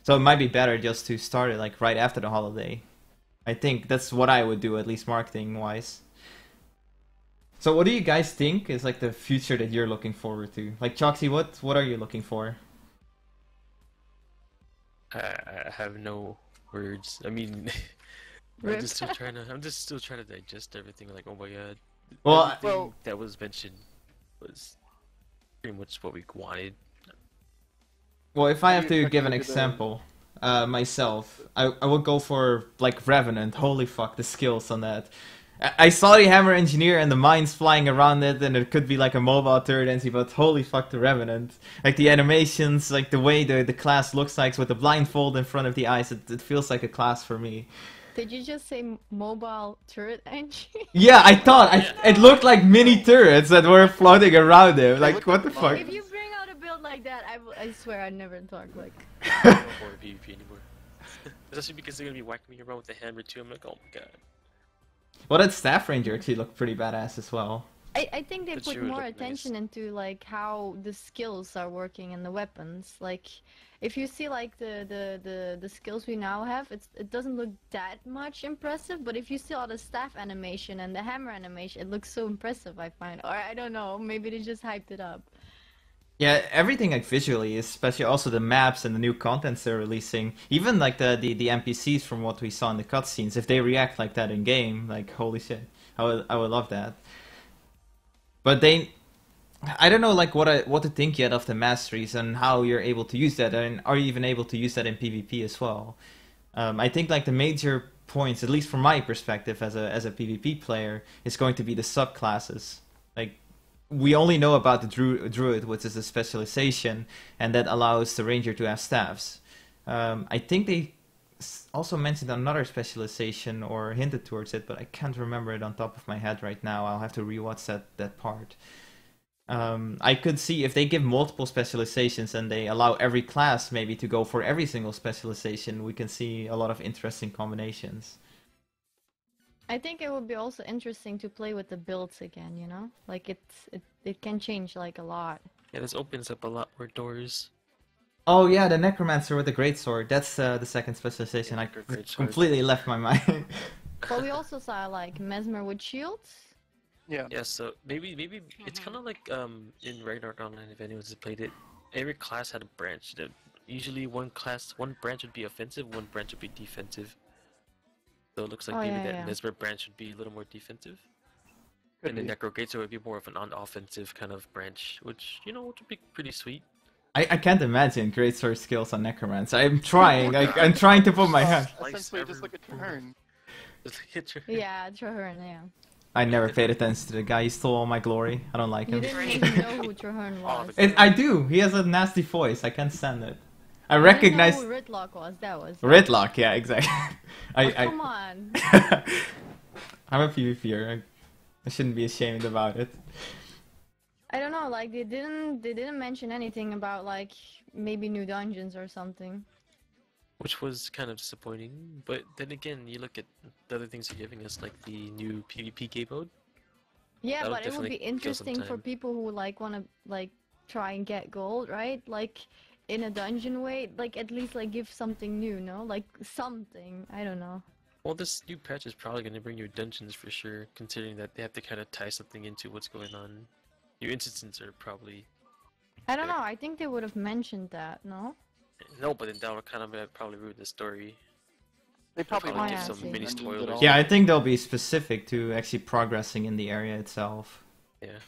So it might be better just to start it, like, right after the holiday. I think that's what I would do, at least marketing-wise. So what do you guys think is, like, the future that you're looking forward to? Like, Choxie, what are you looking for? I have no words. I mean, I'm just still trying to digest everything. Like, oh my god. Well, Everything that was mentioned was pretty much what we wanted. Well, if I have to give an example, myself, I would go for like Revenant. Holy fuck, the skills on that. I saw the Hammer Engineer and the mines flying around it, and it could be like a mobile turret and but holy fuck the Revenant. Like the animations, like the way the class looks like with the blindfold in front of the eyes, it feels like a class for me. Did you just say mobile turret engine? Yeah, I thought it looked like mini turrets that were floating around it. Like what the fuck? If you bring out a build like that, I swear I'd never talk like. I don't want PvP anymore. Especially because they're gonna be whacking me around with the hammer too. I'm like, oh my god. Well, that Staff Ranger actually looked pretty badass as well. I think they put more attention into like how the skills are working and the weapons. Like, if you see like the skills we now have, it doesn't look that much impressive. But if you see all the staff animation and the hammer animation, it looks so impressive. I find, or I don't know, maybe they just hyped it up. Yeah, everything like visually, especially also the maps and the new contents they're releasing. Even like the NPCs from what we saw in the cutscenes, if they react like that in game, like holy shit, I would love that. But I don't know like what to think yet of the masteries and how you're able to use that, and are you even able to use that in PvP as well? I think like the major points, at least from my perspective as a PvP player, is going to be the subclasses. Like, we only know about the druid, which is a specialization, and that allows the ranger to have staffs. I think they also mentioned another specialization or hinted towards it, but I can't remember it on top of my head right now. I'll have to rewatch that part. I could see if they give multiple specializations and they allow every class maybe to go for every single specialization, we can see a lot of interesting combinations. I think it would be also interesting to play with the builds again, you know? Like it can change like a lot. Yeah, this opens up a lot more doors. Oh yeah, the Necromancer with the Greatsword. That's the second specialization. I completely left my mind. But we also saw like Mesmer with shields. Yeah. Yeah, so maybe it's kind of like in Ragnarok Online, if anyone's played it. Every class had a branch. Usually one branch would be offensive, one branch would be defensive. So it looks like maybe that Mesmer branch would be a little more defensive. And the Necro Gator would be more of an offensive kind of branch, which, you know, would be pretty sweet. I can't imagine Greatsword skills on Necromancer. I'm trying. I'm trying to put my hand. Essentially, just like a turn. Yeah, Traherne, yeah. I never paid attention to the guy. He stole all my glory. I don't like him. You didn't even know who Traherne was. I do. He has a nasty voice. I can't stand it. I recognize. Who Ridlock was. That was. Ridlock, yeah, exactly. Come on. I'm a PvPer. I shouldn't be ashamed about it. I don't know. Like they didn't mention anything about like maybe new dungeons or something. Which was kind of disappointing. But then again, you look at the other things they're giving us, like the new PvP game mode. Yeah, That'll but it would be interesting for people who like want to like try and get gold, right? Like. In a dungeon way, like at least like give something new, no? Like something, I don't know. Well, this new patch is probably going to bring you dungeons for sure, considering that they have to kind of tie something into what's going on. Your instances are probably... I don't know, I think they would have mentioned that, no? No, but then that would kind of probably ruin the story. They probably give some mini spoilers. Yeah, I think they'll be specific to actually progressing in the area itself. Yeah.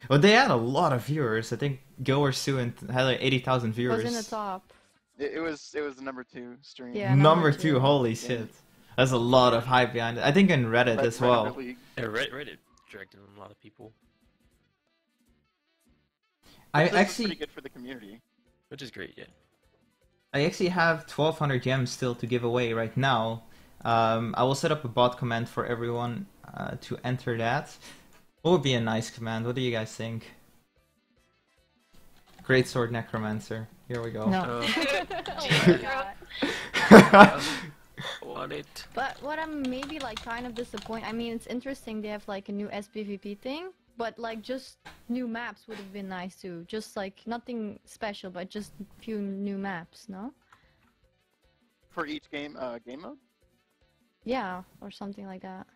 Well, they had a lot of viewers. I think Goer Suin had like 80,000 viewers. Was in the top. It was the #2 stream. Yeah, number two, holy shit. There's a lot of hype behind it. I think in Reddit as well. Yeah, Reddit dragged in a lot of people. This is pretty good for the community. Which is great, yeah. I actually have 1,200 gems still to give away right now. I will set up a bot command for everyone to enter that. What would be a nice command? What do you guys think? Greatsword Necromancer. Here we go. No. Want it. But what I'm maybe like kind of disappointed. I mean, it's interesting they have like a new SPVP thing, but like just new maps would have been nice too. Just like nothing special, but just a few new maps, no? For each game mode? Yeah, or something like that.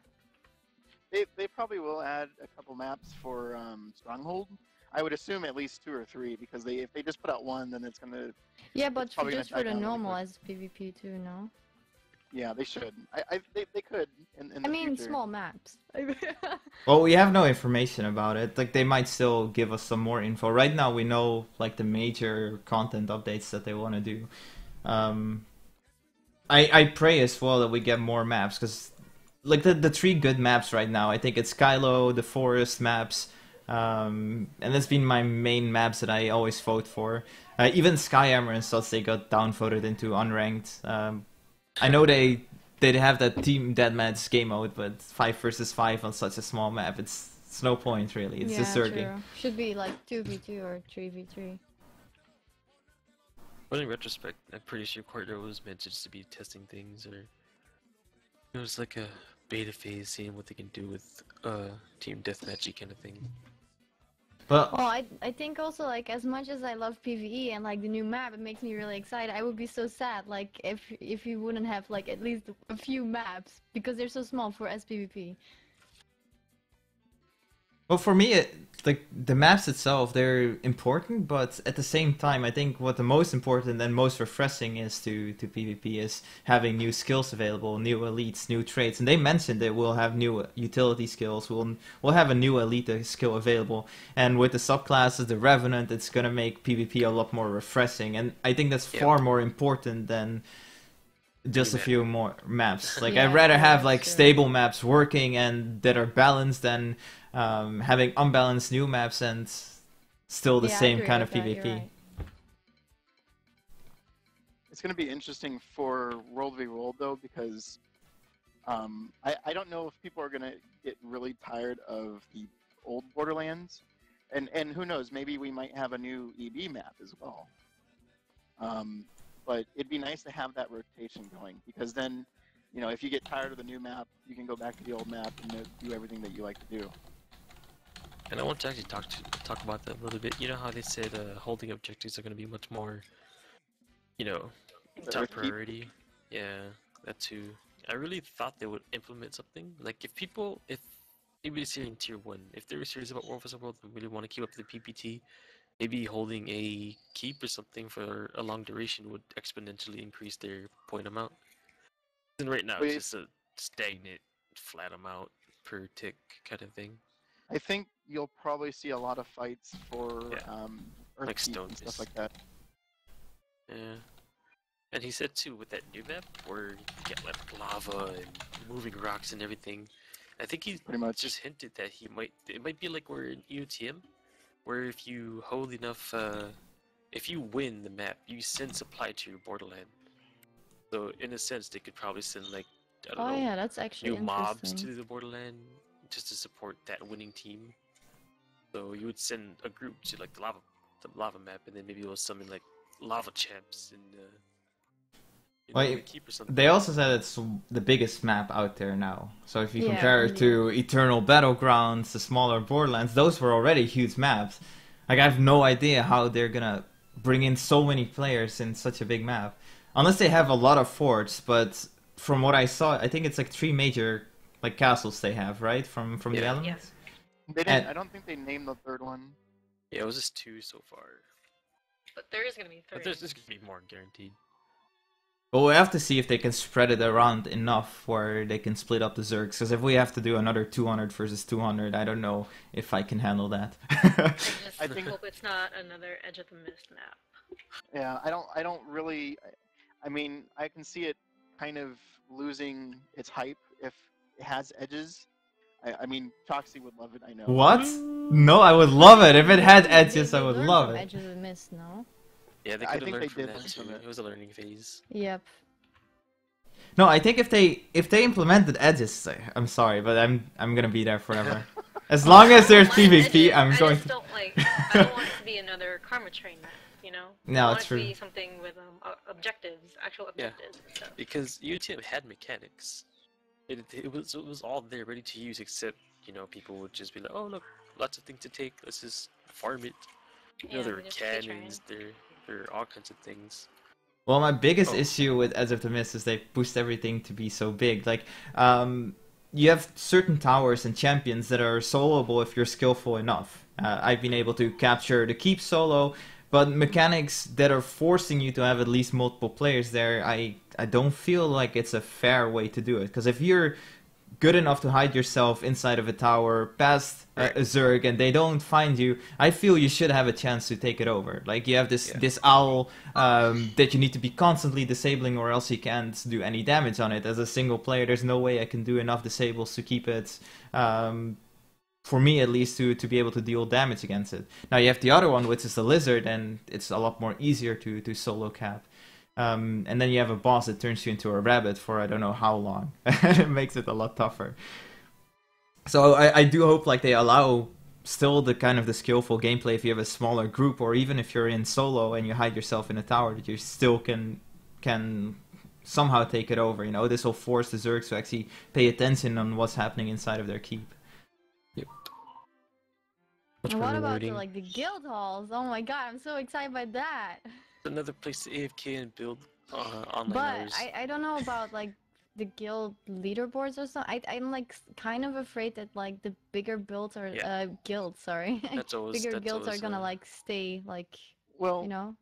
They probably will add a couple maps for Stronghold. I would assume at least 2 or 3 because if they just put out one, then it's gonna. Yeah, but just for the normal as PvP too, no? Yeah, they should. They could in I the mean, future. small maps. Well, we have no information about it. Like, they might still give us some more info. Right now, we know, like, the major content updates that they want to do. I pray as well that we get more maps, because, like, the three good maps right now, I think it's Kylo, the Forest maps, and that's been my main maps that I always vote for. Even Skyhammer and such, they got downvoted into unranked. I know they have that team deathmatch game mode, but 5 versus 5 on such a small map, it's no point really. It's just zerging. True. Should be like 2v2 or 3v3. But in retrospect, I'm pretty sure Quarter was meant just to be testing things, or it was like a beta phase, seeing what they can do with team deathmatchy kind of thing. Well, I think also, like, as much as I love PvE and like the new map, it makes me really excited. I would be so sad, like, if you wouldn't have like at least a few maps because they're so small for SPVP. Well, for me, like, the maps itself, they're important, but at the same time, I think what the most important and most refreshing is to PvP is having new skills available, new elites, new traits. And they mentioned that we'll have new utility skills, we'll have a new elite skill available. And with the subclasses, the Revenant, it's gonna make PvP a lot more refreshing. And I think that's far more important than just a few more maps. Like, I'd rather have, like, stable maps working and that are balanced than having unbalanced new maps and still the same kind of PvP. Right. It's going to be interesting for World v World though, because I don't know if people are going to get really tired of the old Borderlands, and who knows, maybe we might have a new EB map as well. But it'd be nice to have that rotation going, because then, you know, if you get tired of the new map, you can go back to the old map and do everything that you like to do. And I want to actually talk about that a little bit. You know how they said holding objectives are going to be much more, you know, top priority? Yeah, that too. I really thought they would implement something. Like, if maybe here in Tier 1, if they were serious about World vs. World and really want to keep up the PPT, maybe holding a keep or something for a long duration would exponentially increase their point amount. And right now, it's just a stagnant, flat amount per tick kind of thing. I think you'll probably see a lot of fights for Earth like Keep Stone and stuff like that. Yeah. And he said too, with that new map, where you get like lava and moving rocks and everything, I think he pretty much just hinted that it might be like we're in EUTM, where if you hold enough, if you win the map, you send supply to your borderland. So in a sense, they could probably send like, I don't know, that's actually new mobs interesting. to the borderland just to support that winning team. So you would send a group to like the lava map, and then maybe you'll summon like lava champs and keep or something. They also said it's the biggest map out there now. So if you compare it to Eternal Battlegrounds, the smaller Borderlands, those were already huge maps. Like, I have no idea how they're gonna bring in so many players in such a big map. Unless they have a lot of forts, but from what I saw, I think it's like 3 major like castles they have, right? From the elements? They didn't, I don't think they named the third one. Yeah, it was just 2 so far. But there is gonna be 3. But there's gonna be more guaranteed. But we have to see if they can spread it around enough where they can split up the Zergs. Because if we have to do another 200 versus 200, I don't know if I can handle that. I just hope it's not another Edge of the Mist map. Yeah, I don't really. I mean, I can see it kind of losing its hype if it has edges. I mean, Choxie would love it, I know. What? No, I would love it. If it had edges, I would love it. Edge of the Mist, no? Yeah, they could have learned from that too. It was a learning phase. Yep. No, I think if they implemented edges, I'm sorry, but I'm gonna be there forever. As long as there's PvP, I'm going to. I don't want it to be another Karma Train map, you know? No, I want it's it true. to be something with objectives, actual objectives and stuff. Because UTM had mechanics. It was all there ready to use, except, you know, people would just be like, oh look, lots of things to take, let's just farm it. You know, there were cannons, there are all kinds of things. Well, my biggest issue with Edge of the Mist is they pushed everything to be so big. Like, you have certain towers and champions that are soloable if you're skillful enough. I've been able to capture the keep solo, But mechanics that are forcing you to have at least multiple players there, I don't feel like it's a fair way to do it. Because if you're good enough to hide yourself inside of a tower past a Zerg and they don't find you, I feel you should have a chance to take it over. Like you have this owl that you need to be constantly disabling or else you can't do any damage on it. As a single player, there's no way I can do enough disables to keep it, for me at least, to be able to deal damage against it. Now you have the other one, which is the lizard, and it's a lot more easier to solo cap. And then you have a boss that turns you into a rabbit for I don't know how long. It makes it a lot tougher. So I do hope like they allow still the kind of the skillful gameplay if you have a smaller group, or even if you're in solo and you hide yourself in a tower, that you still can somehow take it over. You know, this will force the Zergs to actually pay attention on what's happening inside of their keep. And what about the guild halls? Oh my god, I'm so excited by that. Another place to AFK and build online But hours. I don't know about like the guild leaderboards or something. I'm like kind of afraid that like the bigger builds are guilds, sorry. Bigger guilds are gonna like stay like, well, you know.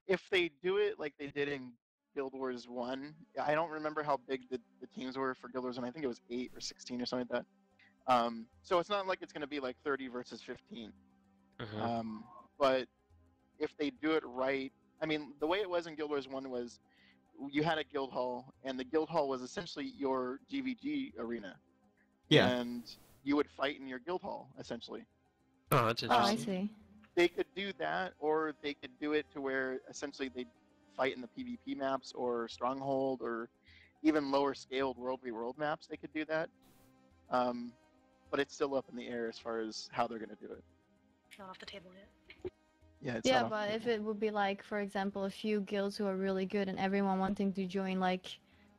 If they do it like they did in Guild Wars 1, I don't remember how big the teams were for Guild Wars 1. I think it was 8 or 16 or something like that. So it's not like it's going to be like 30 versus 15. But if they do it right, I mean, the way it was in Guild Wars 1 was you had a guild hall, and the guild hall was essentially your GVG arena. Yeah. And you would fight in your guild hall, essentially. Oh, that's interesting. Oh, I see. They could do that, or they could do it to where essentially they fight in the PvP maps or Stronghold or even lower scaled World v World maps. They could do that. But it's still up in the air as far as how they're going to do it. Not off the table yet. Yeah, it's Yeah, but if it would be like, for example, a few guilds who are really good and everyone wanting to join like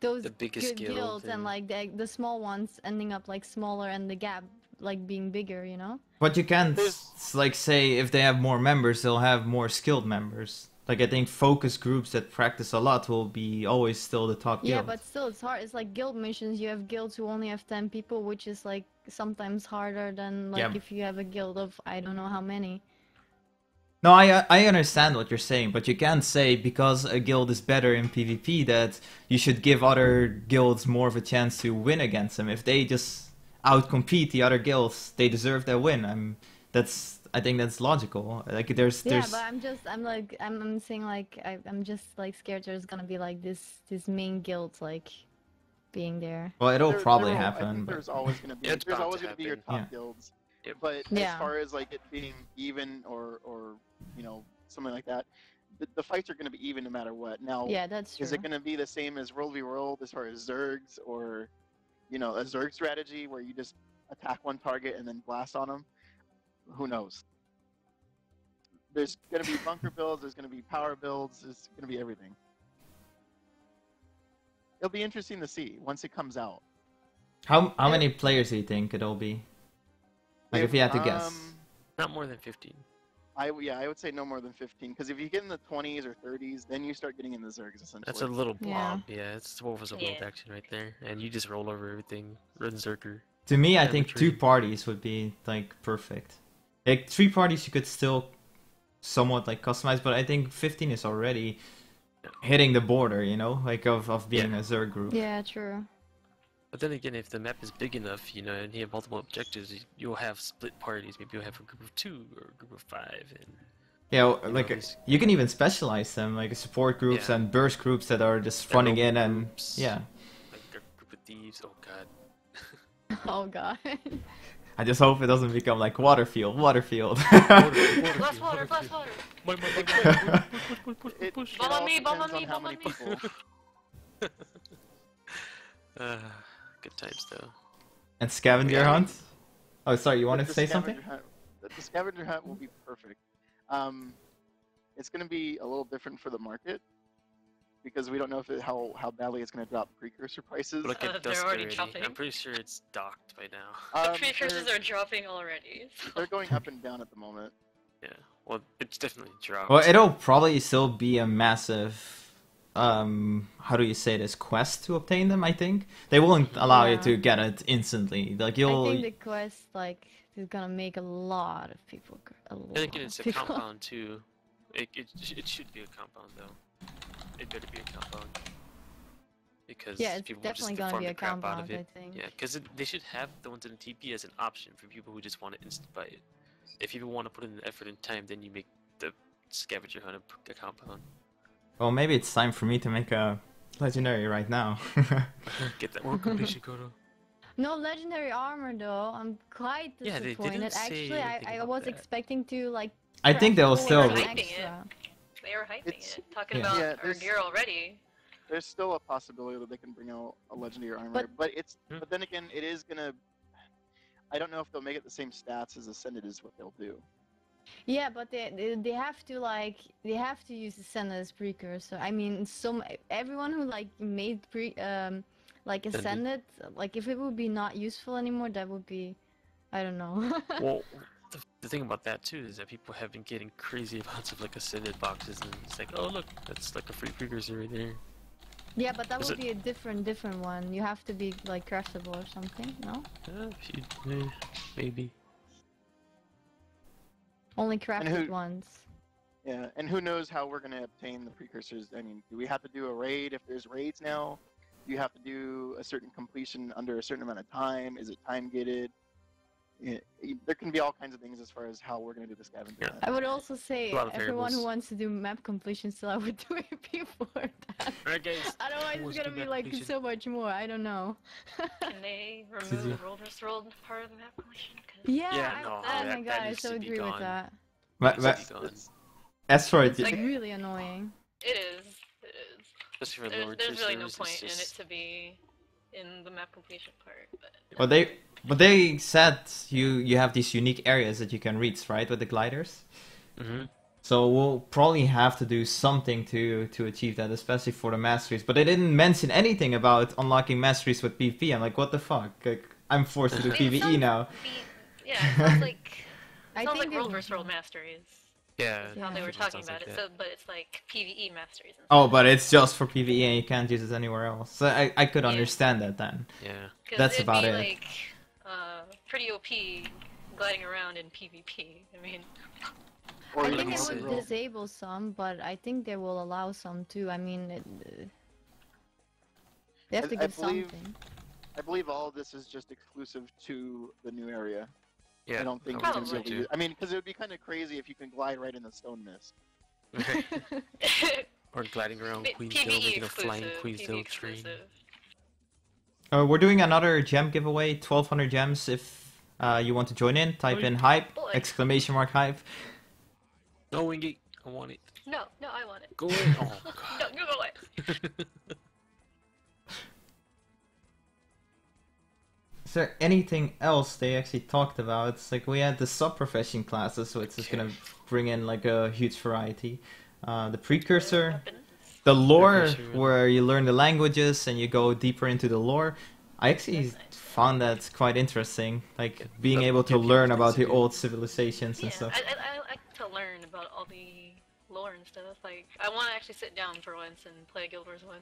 those The biggest good guild guilds and and- like the small ones ending up like smaller and the gap like being bigger, you know? But you can't like say if they have more members, they'll have more skilled members. Like I think focus groups that practice a lot will be always still the top Yeah, guild. but still it's hard. It's like guild missions. You have guilds who only have 10 people, which is like sometimes harder than like Yeah. if you have a guild of I don't know how many. No, I understand what you're saying, but you can't say because a guild is better in PvP that you should give other guilds more of a chance to win against them. If they just outcompete the other guilds, they deserve their win. I think that's logical. Like there's Yeah, but I'm saying like I'm just like scared there's gonna be like this main guild like being there. Well, it'll probably I happen. think but- there's always going to be It's there's bound always to going to be your happen. top Yeah. guilds. Yep. But Yeah. as far as like it being even or you know something like that, the fights are going to be even no matter what. Now, Yeah, that's true. is it going to be the same as World v World as far as Zergs, or you know a Zerg strategy where you just attack one target and then blast on them? Who knows? There's going to be bunker builds. There's going to be power builds. There's going to be everything. It'll be interesting to see once it comes out. How many players do you think it'll be? Like if you had to guess. Not more than 15. I would say no more than 15, because if you get in the 20s or 30s, then you start getting in the Zergs essentially. That's a little Yeah. blob. Yeah, it's Wolf of World action right there. And you just roll over everything. Run Zerker. To me, I Have a think tree. 2 parties would be like perfect. Like 3 parties you could still somewhat like customize, but I think 15 is already hitting the border, you know, like of being a Zerg group. Yeah, true. But then again, if the map is big enough, you know, and you have multiple objectives, you'll have split parties. Maybe you'll have a group of 2 or a group of 5. And Yeah, well, you know, like these- you can even specialize them, like support groups Yeah. and burst groups that are just And running rogue in and groups. yeah. like a group of thieves. Oh god. Oh god. I just hope it doesn't become like Waterfield. Blast water, blast water. It Bomb all on me, bomb on depends me, how bomb many on me. people. Good times though. And scavenger Yeah. hunt. Oh, sorry, you wanted The to say something? scavenger hunt- the scavenger hunt will be perfect. It's going to be a little different for the market because we don't know how badly it's going to drop precursor prices. Look at They're Dusk already already. dropping. I'm pretty sure it's docked by now. The precursors are dropping already. They're going up and down at the moment. Yeah. Well, it's definitely dropped. Well, it'll probably still be a massive how do you say this, quest to obtain them. I think they won't allow you Yeah. to get it instantly. Like I you'll think the quest like is gonna make a lot of people. A lot And again, it's of a people. compound too. It should be a compound though. It better be a compound. Because yeah, it's people definitely just gonna farm be the a crap out compound, of I it. think. Yeah, because they should have the ones in the TP as an option for people who just want to instant buy it. If people want to put in the effort and time, then you make the scavenger hunt a compound. Well, maybe it's time for me to make a legendary right now. Get that one completion quota. No legendary armor though. I'm quite Yeah, they disappointed. didn't say Actually, anything I about was that. expecting to like. I think they'll craft still. forward Hyping extra. They were hyping it, talking Yeah. about Yeah, our gear already. There's still a possibility that they can bring out a legendary armor, But- but then again, it is gonna. I don't know if they'll make it the same stats as Ascended is what they'll do. Yeah, but they have to like they have to use the Ascended as precursor. I mean, everyone who like made like Ascended, like if it would be not useful anymore, that would be, I don't know. Well, the thing about that too is that people have been getting crazy amounts of like ascended boxes, and it's like, oh look, that's like a free precursor right there. Yeah, but that Is would it- be a different one. You have to be like craftable or something, no? Maybe. Only And crafted who- ones. Yeah, and who knows how we're gonna obtain the precursors? I mean, do we have to do a raid if there's raids now? Do you have to do a certain completion under a certain amount of time? Is it time gated? Yeah, there can be all kinds of things as far as how we're gonna do the scavenger. hunt. I would also say A lot of everyone who variables. wants to do map completion still I would do it before that. Alright guys. Otherwise who it's wants to gonna do be map like completion? so much more, I don't know. Can they remove the roll versus roll part of the map completion? 'Cause Yeah, Yeah, no, oh that- my god, that I needs so to be agree with gone. that. But, That needs but, to be gone. Asteroid, It's like really annoying. it is. It is. Especially for lower There's really no tier servers, point in it's it just- to be in the map completion part. But but they said you have these unique areas that you can reach, right, with the gliders. Mhm. So we'll probably have to do something to achieve that, especially for the masteries. But they didn't mention anything about unlocking masteries with PvP. I'm like, what the fuck? Like, I'm forced to do PvE now. yeah, it sounds like I sounds think like they roll will- versus roll masteries. Yeah. How they were it talking sounds about like it. that. So, but it's like PVE masteries. Oh, but it's just for PvE and you can't use it anywhere else. So I could Yeah. understand that then. Yeah. That's it'd about be it. like pretty OP gliding around in PvP. I mean, I even think they roll would roll. disable some, but I think they will allow some too. I mean, they have to I give believe- something. I believe all of this is just exclusive to the new area. Yeah. I don't think I you would can think really so, use. I mean, because it would be kind of crazy if you can glide right in the stone mist. Or gliding around Queensdale, PvE making a flying exclusive. Queensdale PvE train. exclusive. We're doing another gem giveaway, 1200 gems. If you want to join in, type in hype, Boy. exclamation mark hype. No, Wingy, I want it. No, I want it. Go in. Oh god. No, you go away. Is there anything else they actually talked about? It's like we had the sub-profession classes, which is gonna bring in like a huge variety. The precursor, the lore, Precursor. where you learn the languages and you go deeper into the lore. I actually found that quite interesting, like being That'll able to give you learn things about to the do. old civilizations and Yeah, stuff. I like to learn about all the lore and stuff. Like, I want to actually sit down for once and play Guild Wars 1.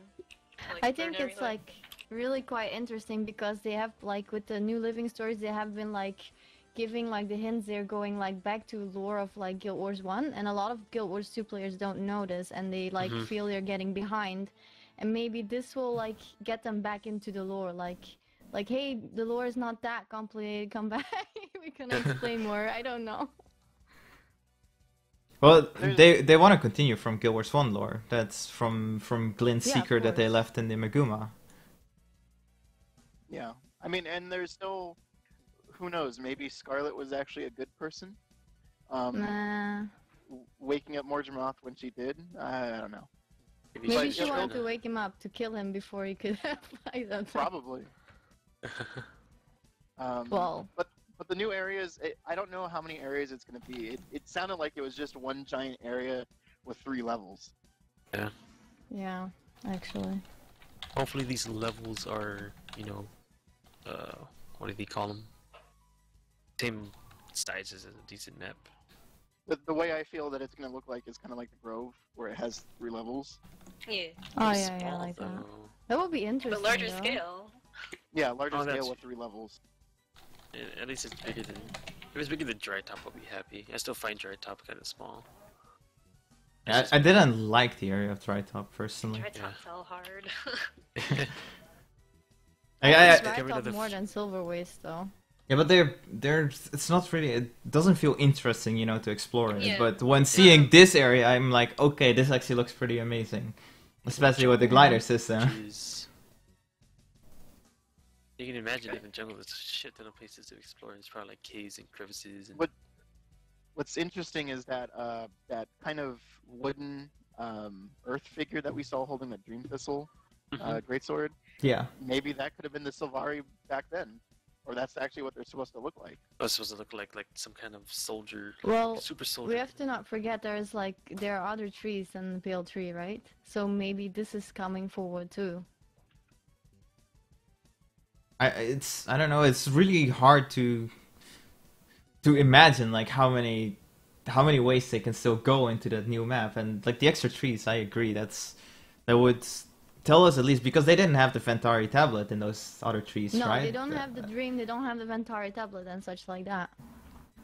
Like, I learn think it's everything. like really quite interesting because they have like with the new living stories they have been like giving like the hints. They're going like back to lore of like Guild Wars 1, and a lot of Guild Wars 2 players don't know this and they like Mhm. feel they're getting behind, and maybe this will like get them back into the lore, like hey, the lore is not that complicated, come back. We can explain more. I don't know. Well, they want to continue from Guild Wars 1 lore. That's from Glint's Yeah, of secret that they course. left in the Maguuma. Yeah, I mean, and there's still, who knows? Maybe Scarlet was actually a good person. Nah. Waking up Morgemoth when she did, I don't know. Maybe But she yeah, wanted to wake him up to kill him before he could fight them. Probably. Well. But the new areas, I don't know how many areas it's going to be. It sounded like it was just one giant area with 3 levels. Yeah. Yeah, actually. Hopefully these levels are, you know, what do they call them? Same size as a decent map. The way I feel that it's going to look like is kind of like the Grove, where it has 3 levels. Yeah. Oh They're yeah, I small, like that. though. That would be interesting. But larger though. scale. Yeah, larger Oh, scale that's- with 3 levels. At least it's bigger than. If it's bigger than Dry Top, I'll be happy. I still find Dry Top kind of small. I didn't like the area of Dry Top personally. Dry Top's all hard. I Dry Top more than Silver Waste though. Yeah, but they're it's not really, it doesn't feel interesting, you know, to explore it. Yeah. But when seeing this area, I'm like, okay, this actually looks pretty amazing, especially with the glider system. Jeez. You can imagine even jungle, there's a shit ton of places to explore. It's probably like caves and crevices. And... What's interesting is that that kind of wooden earth figure that we saw holding the Dream Thistle greatsword. Yeah. Maybe that could have been the Sylvari back then, or that's actually what they're supposed to look like. Oh, it's supposed to look like some kind of soldier, Well, super soldier. we have to not forget there are other trees than the Pale Tree, right? So maybe this is coming forward too. I don't know, it's really hard to imagine like how many ways they can still go into that new map. And like the extra trees, I agree, that would tell us at least, because they didn't have the Ventari tablet in those other trees, no, right? No, they don't have the Dream, they don't have the Ventari tablet and such like that.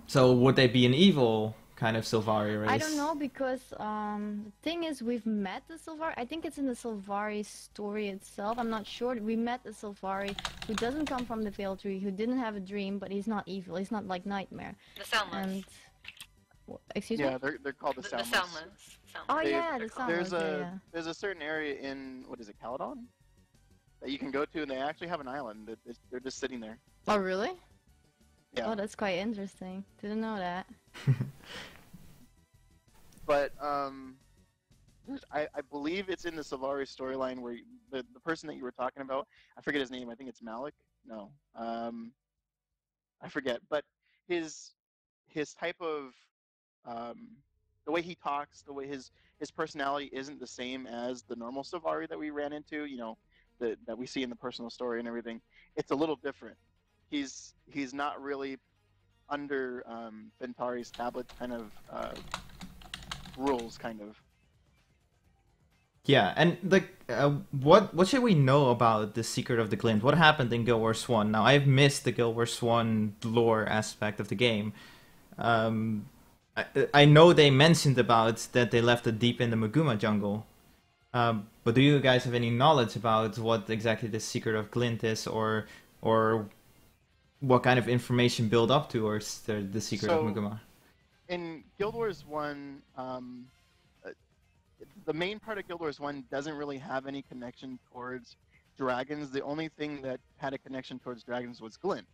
So would they be an evil kind of Sylvari race? I don't know, because the thing is, we've met the Sylvari. I think it's in the Sylvari story itself. I'm not sure. We met the Sylvari who doesn't come from the Veil Tree, who didn't have a dream, but he's not evil. He's not like Nightmare. The Soundless. And... Excuse me? Yeah, they're called the Soundless. The Soundless. Oh yeah, the Soundless. There's a certain area in, what is it, Caledon? That you can go to, and they actually have an island. They're just sitting there. Oh really? Yeah. Oh, that's quite interesting. Didn't know that. But I believe it's in the Sylvari storyline where the person that you were talking about, I forget his name. I think it's Malik. No, I forget. But his type of the way he talks, the way his personality isn't the same as the normal Sylvari that we ran into. You know, that we see in the personal story and everything. It's a little different. He's not really under Ventari's tablet kind of rules, kind of. Yeah, and like, what should we know about the Secret of the Glint? What happened in Guild Wars 1? Now, I've missed the Guild Wars 1 lore aspect of the game. I know they mentioned about that they left it deep in the Maguuma jungle. But do you guys have any knowledge about what exactly the Secret of Glint is, or what kind of information build up to, or the Secret of Maguuma? In Guild Wars 1, the main part of Guild Wars 1 doesn't really have any connection towards dragons. The only thing that had a connection towards dragons was Glint.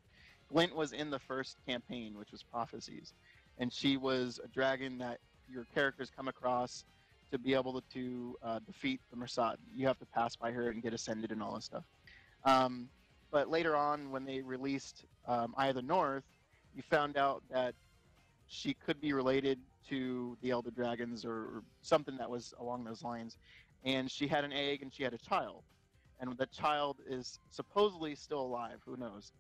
Glint was in the first campaign, which was Prophecies. And she was a dragon that your characters come across to be able to defeat the Mersat. You have to pass by her and get ascended and all this stuff. But later on, when they released Eye of the North, you found out that she could be related to the Elder Dragons or something that was along those lines. And she had an egg and she had a child. And that child is supposedly still alive, who knows.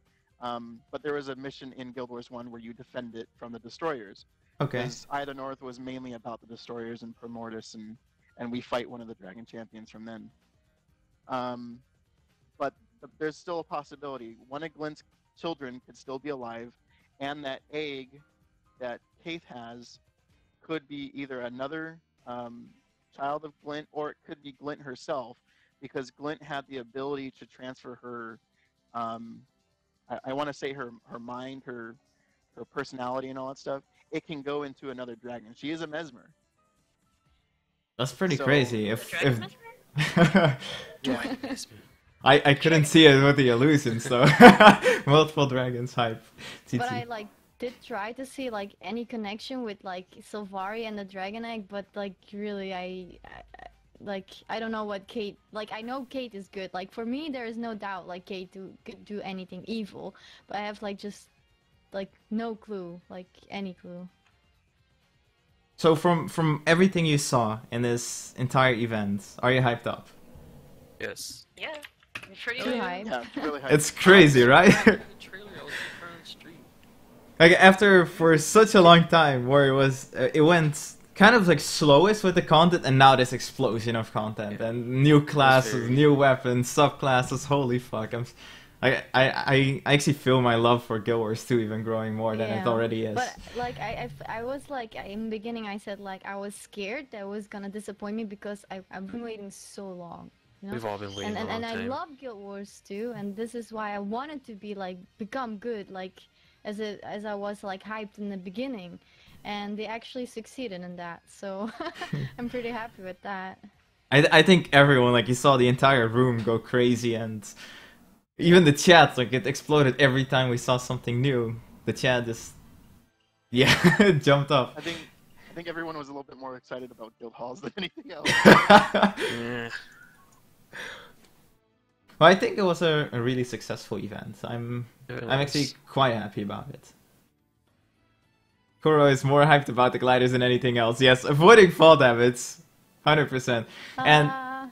But there was a mission in Guild Wars 1 where you defend it from the destroyers. Okay. Because Eye of the North was mainly about the destroyers and Primordius, and we fight one of the dragon champions from then. But there's still a possibility. One of Glint's children could still be alive, and that egg that Kaith has could be either another child of Glint, or it could be Glint herself, because Glint had the ability to transfer her, I want to say her mind, her personality and all that stuff. It can go into another dragon. She is a Mesmer. That's pretty crazy. Yeah. I couldn't see it with the illusion, so multiple dragons hype. TT. But I did try to see any connection with Sylvari and the dragon egg, but really I don't know what Kate, I know Kate is good. For me, there is no doubt Kate could do anything evil, but I have just no clue, any clue. So from everything you saw in this entire event, are you hyped up? Yes. Yeah. Pretty hyped. Yeah, really hyped. It's crazy, right? After for such a long time where it went kind of slowest with the content, and now this explosion of content and new classes, new weapons, subclasses. Holy fuck! I actually feel my love for Guild Wars 2 even growing more than it already is. But like I was like in the beginning I said like I was scared that it was gonna disappoint me because I've been waiting so long. You know? We've all been waiting a long and time. I love Guild Wars 2, and this is why I wanted to be like become good like as I was like hyped in the beginning, and they actually succeeded in that. So I'm pretty happy with that. I think everyone, like, you saw the entire room go crazy, and even the chat, like, it exploded every time we saw something new. The chat just, yeah, jumped up. I think everyone was a little bit more excited about guild halls than anything else. Yeah. Well, I think it was a really successful event. I'm actually quite happy about it. Kuro is more hyped about the gliders than anything else. Yes, avoiding fall damage. 100%. And I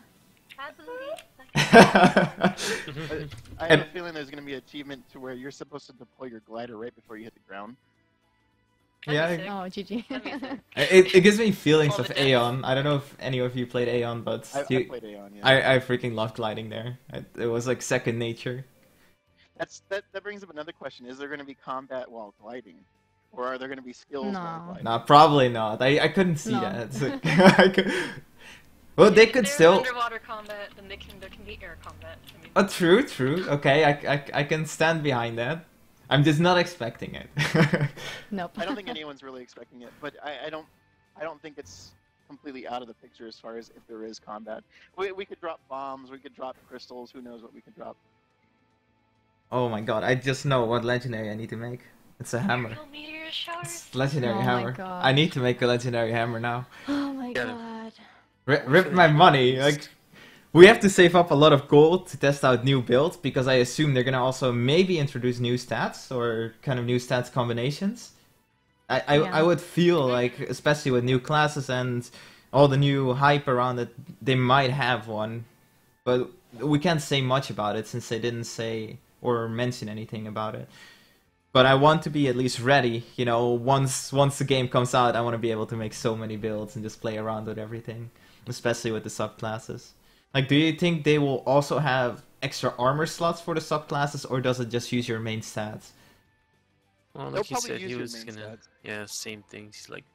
have a feeling there's going to be an achievement to where you're supposed to deploy your glider right before you hit the ground. yeah, Oh, GG. it gives me feelings of Aeon. I don't know if any of you played Aeon, but I played Aeon, yeah. I freaking love gliding there. It was like second nature. That brings up another question. Is there going to be combat while gliding? Or are there going to be skills while gliding? No, probably not. I couldn't see that. It's like, well, they could still... underwater combat, then there can be air combat. I mean... Oh, true. Okay, I can stand behind that. I'm just not expecting it. Nope. I don't think anyone's really expecting it, but I don't think it's completely out of the picture as far as if there is combat. We could drop bombs, we could drop crystals, who knows what we could drop. Oh my god, I just know what legendary I need to make. It's a hammer. It's legendary hammer. God. I need to make a legendary hammer now. Oh my god. Rip my money. Like, we have to save up a lot of gold to test out new builds, because I assume they're gonna also maybe introduce new stats or kind of new stats combinations. I would feel like, especially with new classes and all the new hype around it, they might have one, but we can't say much about it since they didn't say or mention anything about it. But I want to be at least ready, you know, once the game comes out, I want to be able to make so many builds and just play around with everything, especially with the subclasses. Like, do you think they will also have extra armor slots for the subclasses, or does it just use your main stats? Well, like he said, he was gonna, same things. He's like,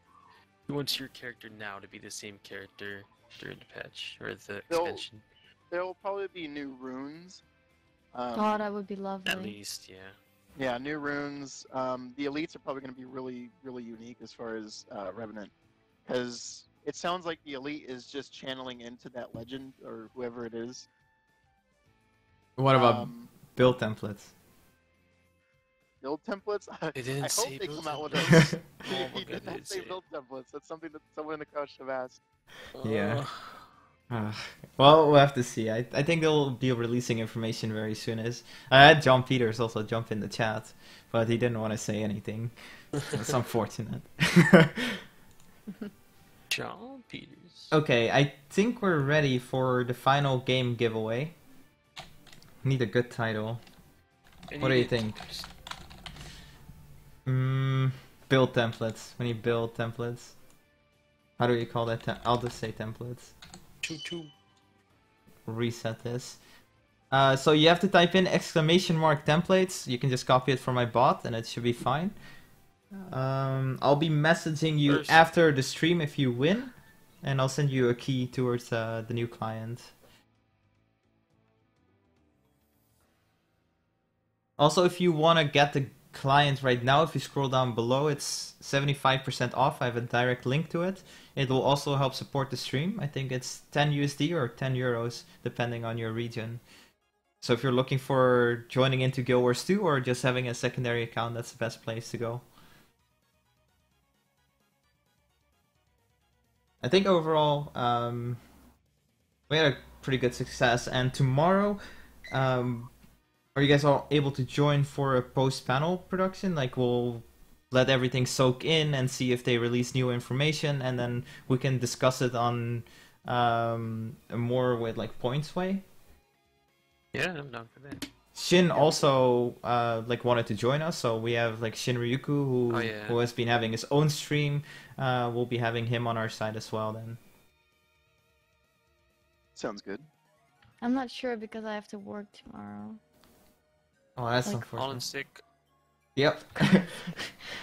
he wants your character now to be the same character during the patch, or the expansion. There will probably be new runes. Oh, that would be lovely. At least, yeah. Yeah, new runes. The elites are probably going to be really, really unique as far as Revenant, because it sounds like the elite is just channeling into that legend or whoever it is. What about build templates? Build templates? They didn't I say hope they build come out with templates. those. Oh my He God, did not they say did. build templates. That's something that someone in the couch should have asked. Yeah. Well, we'll have to see. I think they'll be releasing information very soon. I had John Peters also jump in the chat, but he didn't want to say anything. It's unfortunate. John Peters. Okay, I think we're ready for the final game giveaway. Need a good title. What do you think? Build templates. We need build templates. How do you call that? I'll just say templates. Reset this. So you have to type in ! templates. You can just copy it from my bot and it should be fine. I'll be messaging you after the stream if you win, and I'll send you a key towards the new client. Also, if you want to get the client right now, if you scroll down below, it's 75% off. I have a direct link to it. It will also help support the stream. I think it's 10 USD or 10 euros, depending on your region. So if you're looking for joining into Guild Wars 2 or just having a secondary account, that's the best place to go. I think overall, we had a pretty good success, and tomorrow, are you guys all able to join for a post-panel production? Like, we'll let everything soak in and see if they release new information, and then we can discuss it on a more with like points way. Yeah, I'm down for that. Shin also like wanted to join us, so we have like Shin Ryuku who has been having his own stream. We'll be having him on our side as well then. Sounds good. I'm not sure because I have to work tomorrow. Oh, that's Like, unfortunate. Fallen sick. Yep.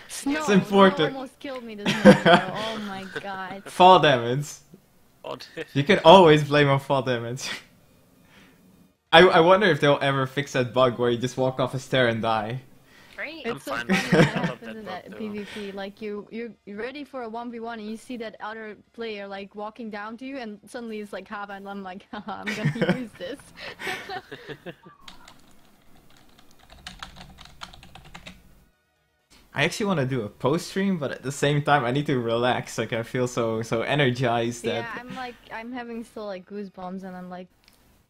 Snow, It's important. Snow almost killed me this morning, though. Oh my god. Fall damage. You can always blame on fall damage. I wonder if they'll ever fix that bug where you just walk off a stair and die. Right? It's so funny when it happens in that PvP. Like you're ready for a 1v1 and you see that other player like walking down to you and suddenly it's like Hava and I'm like, haha, I'm gonna use this. I actually want to do a post stream, but at the same time I need to relax. Like I feel so energized that. Yeah, I'm having still like goosebumps and I'm like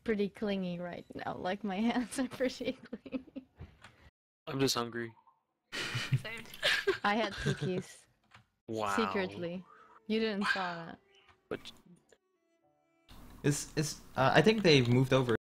pretty clingy right now. Like my hands are pretty clingy. I'm just hungry. Same. I had cookies. Wow. Secretly. You didn't saw that. But I think they moved over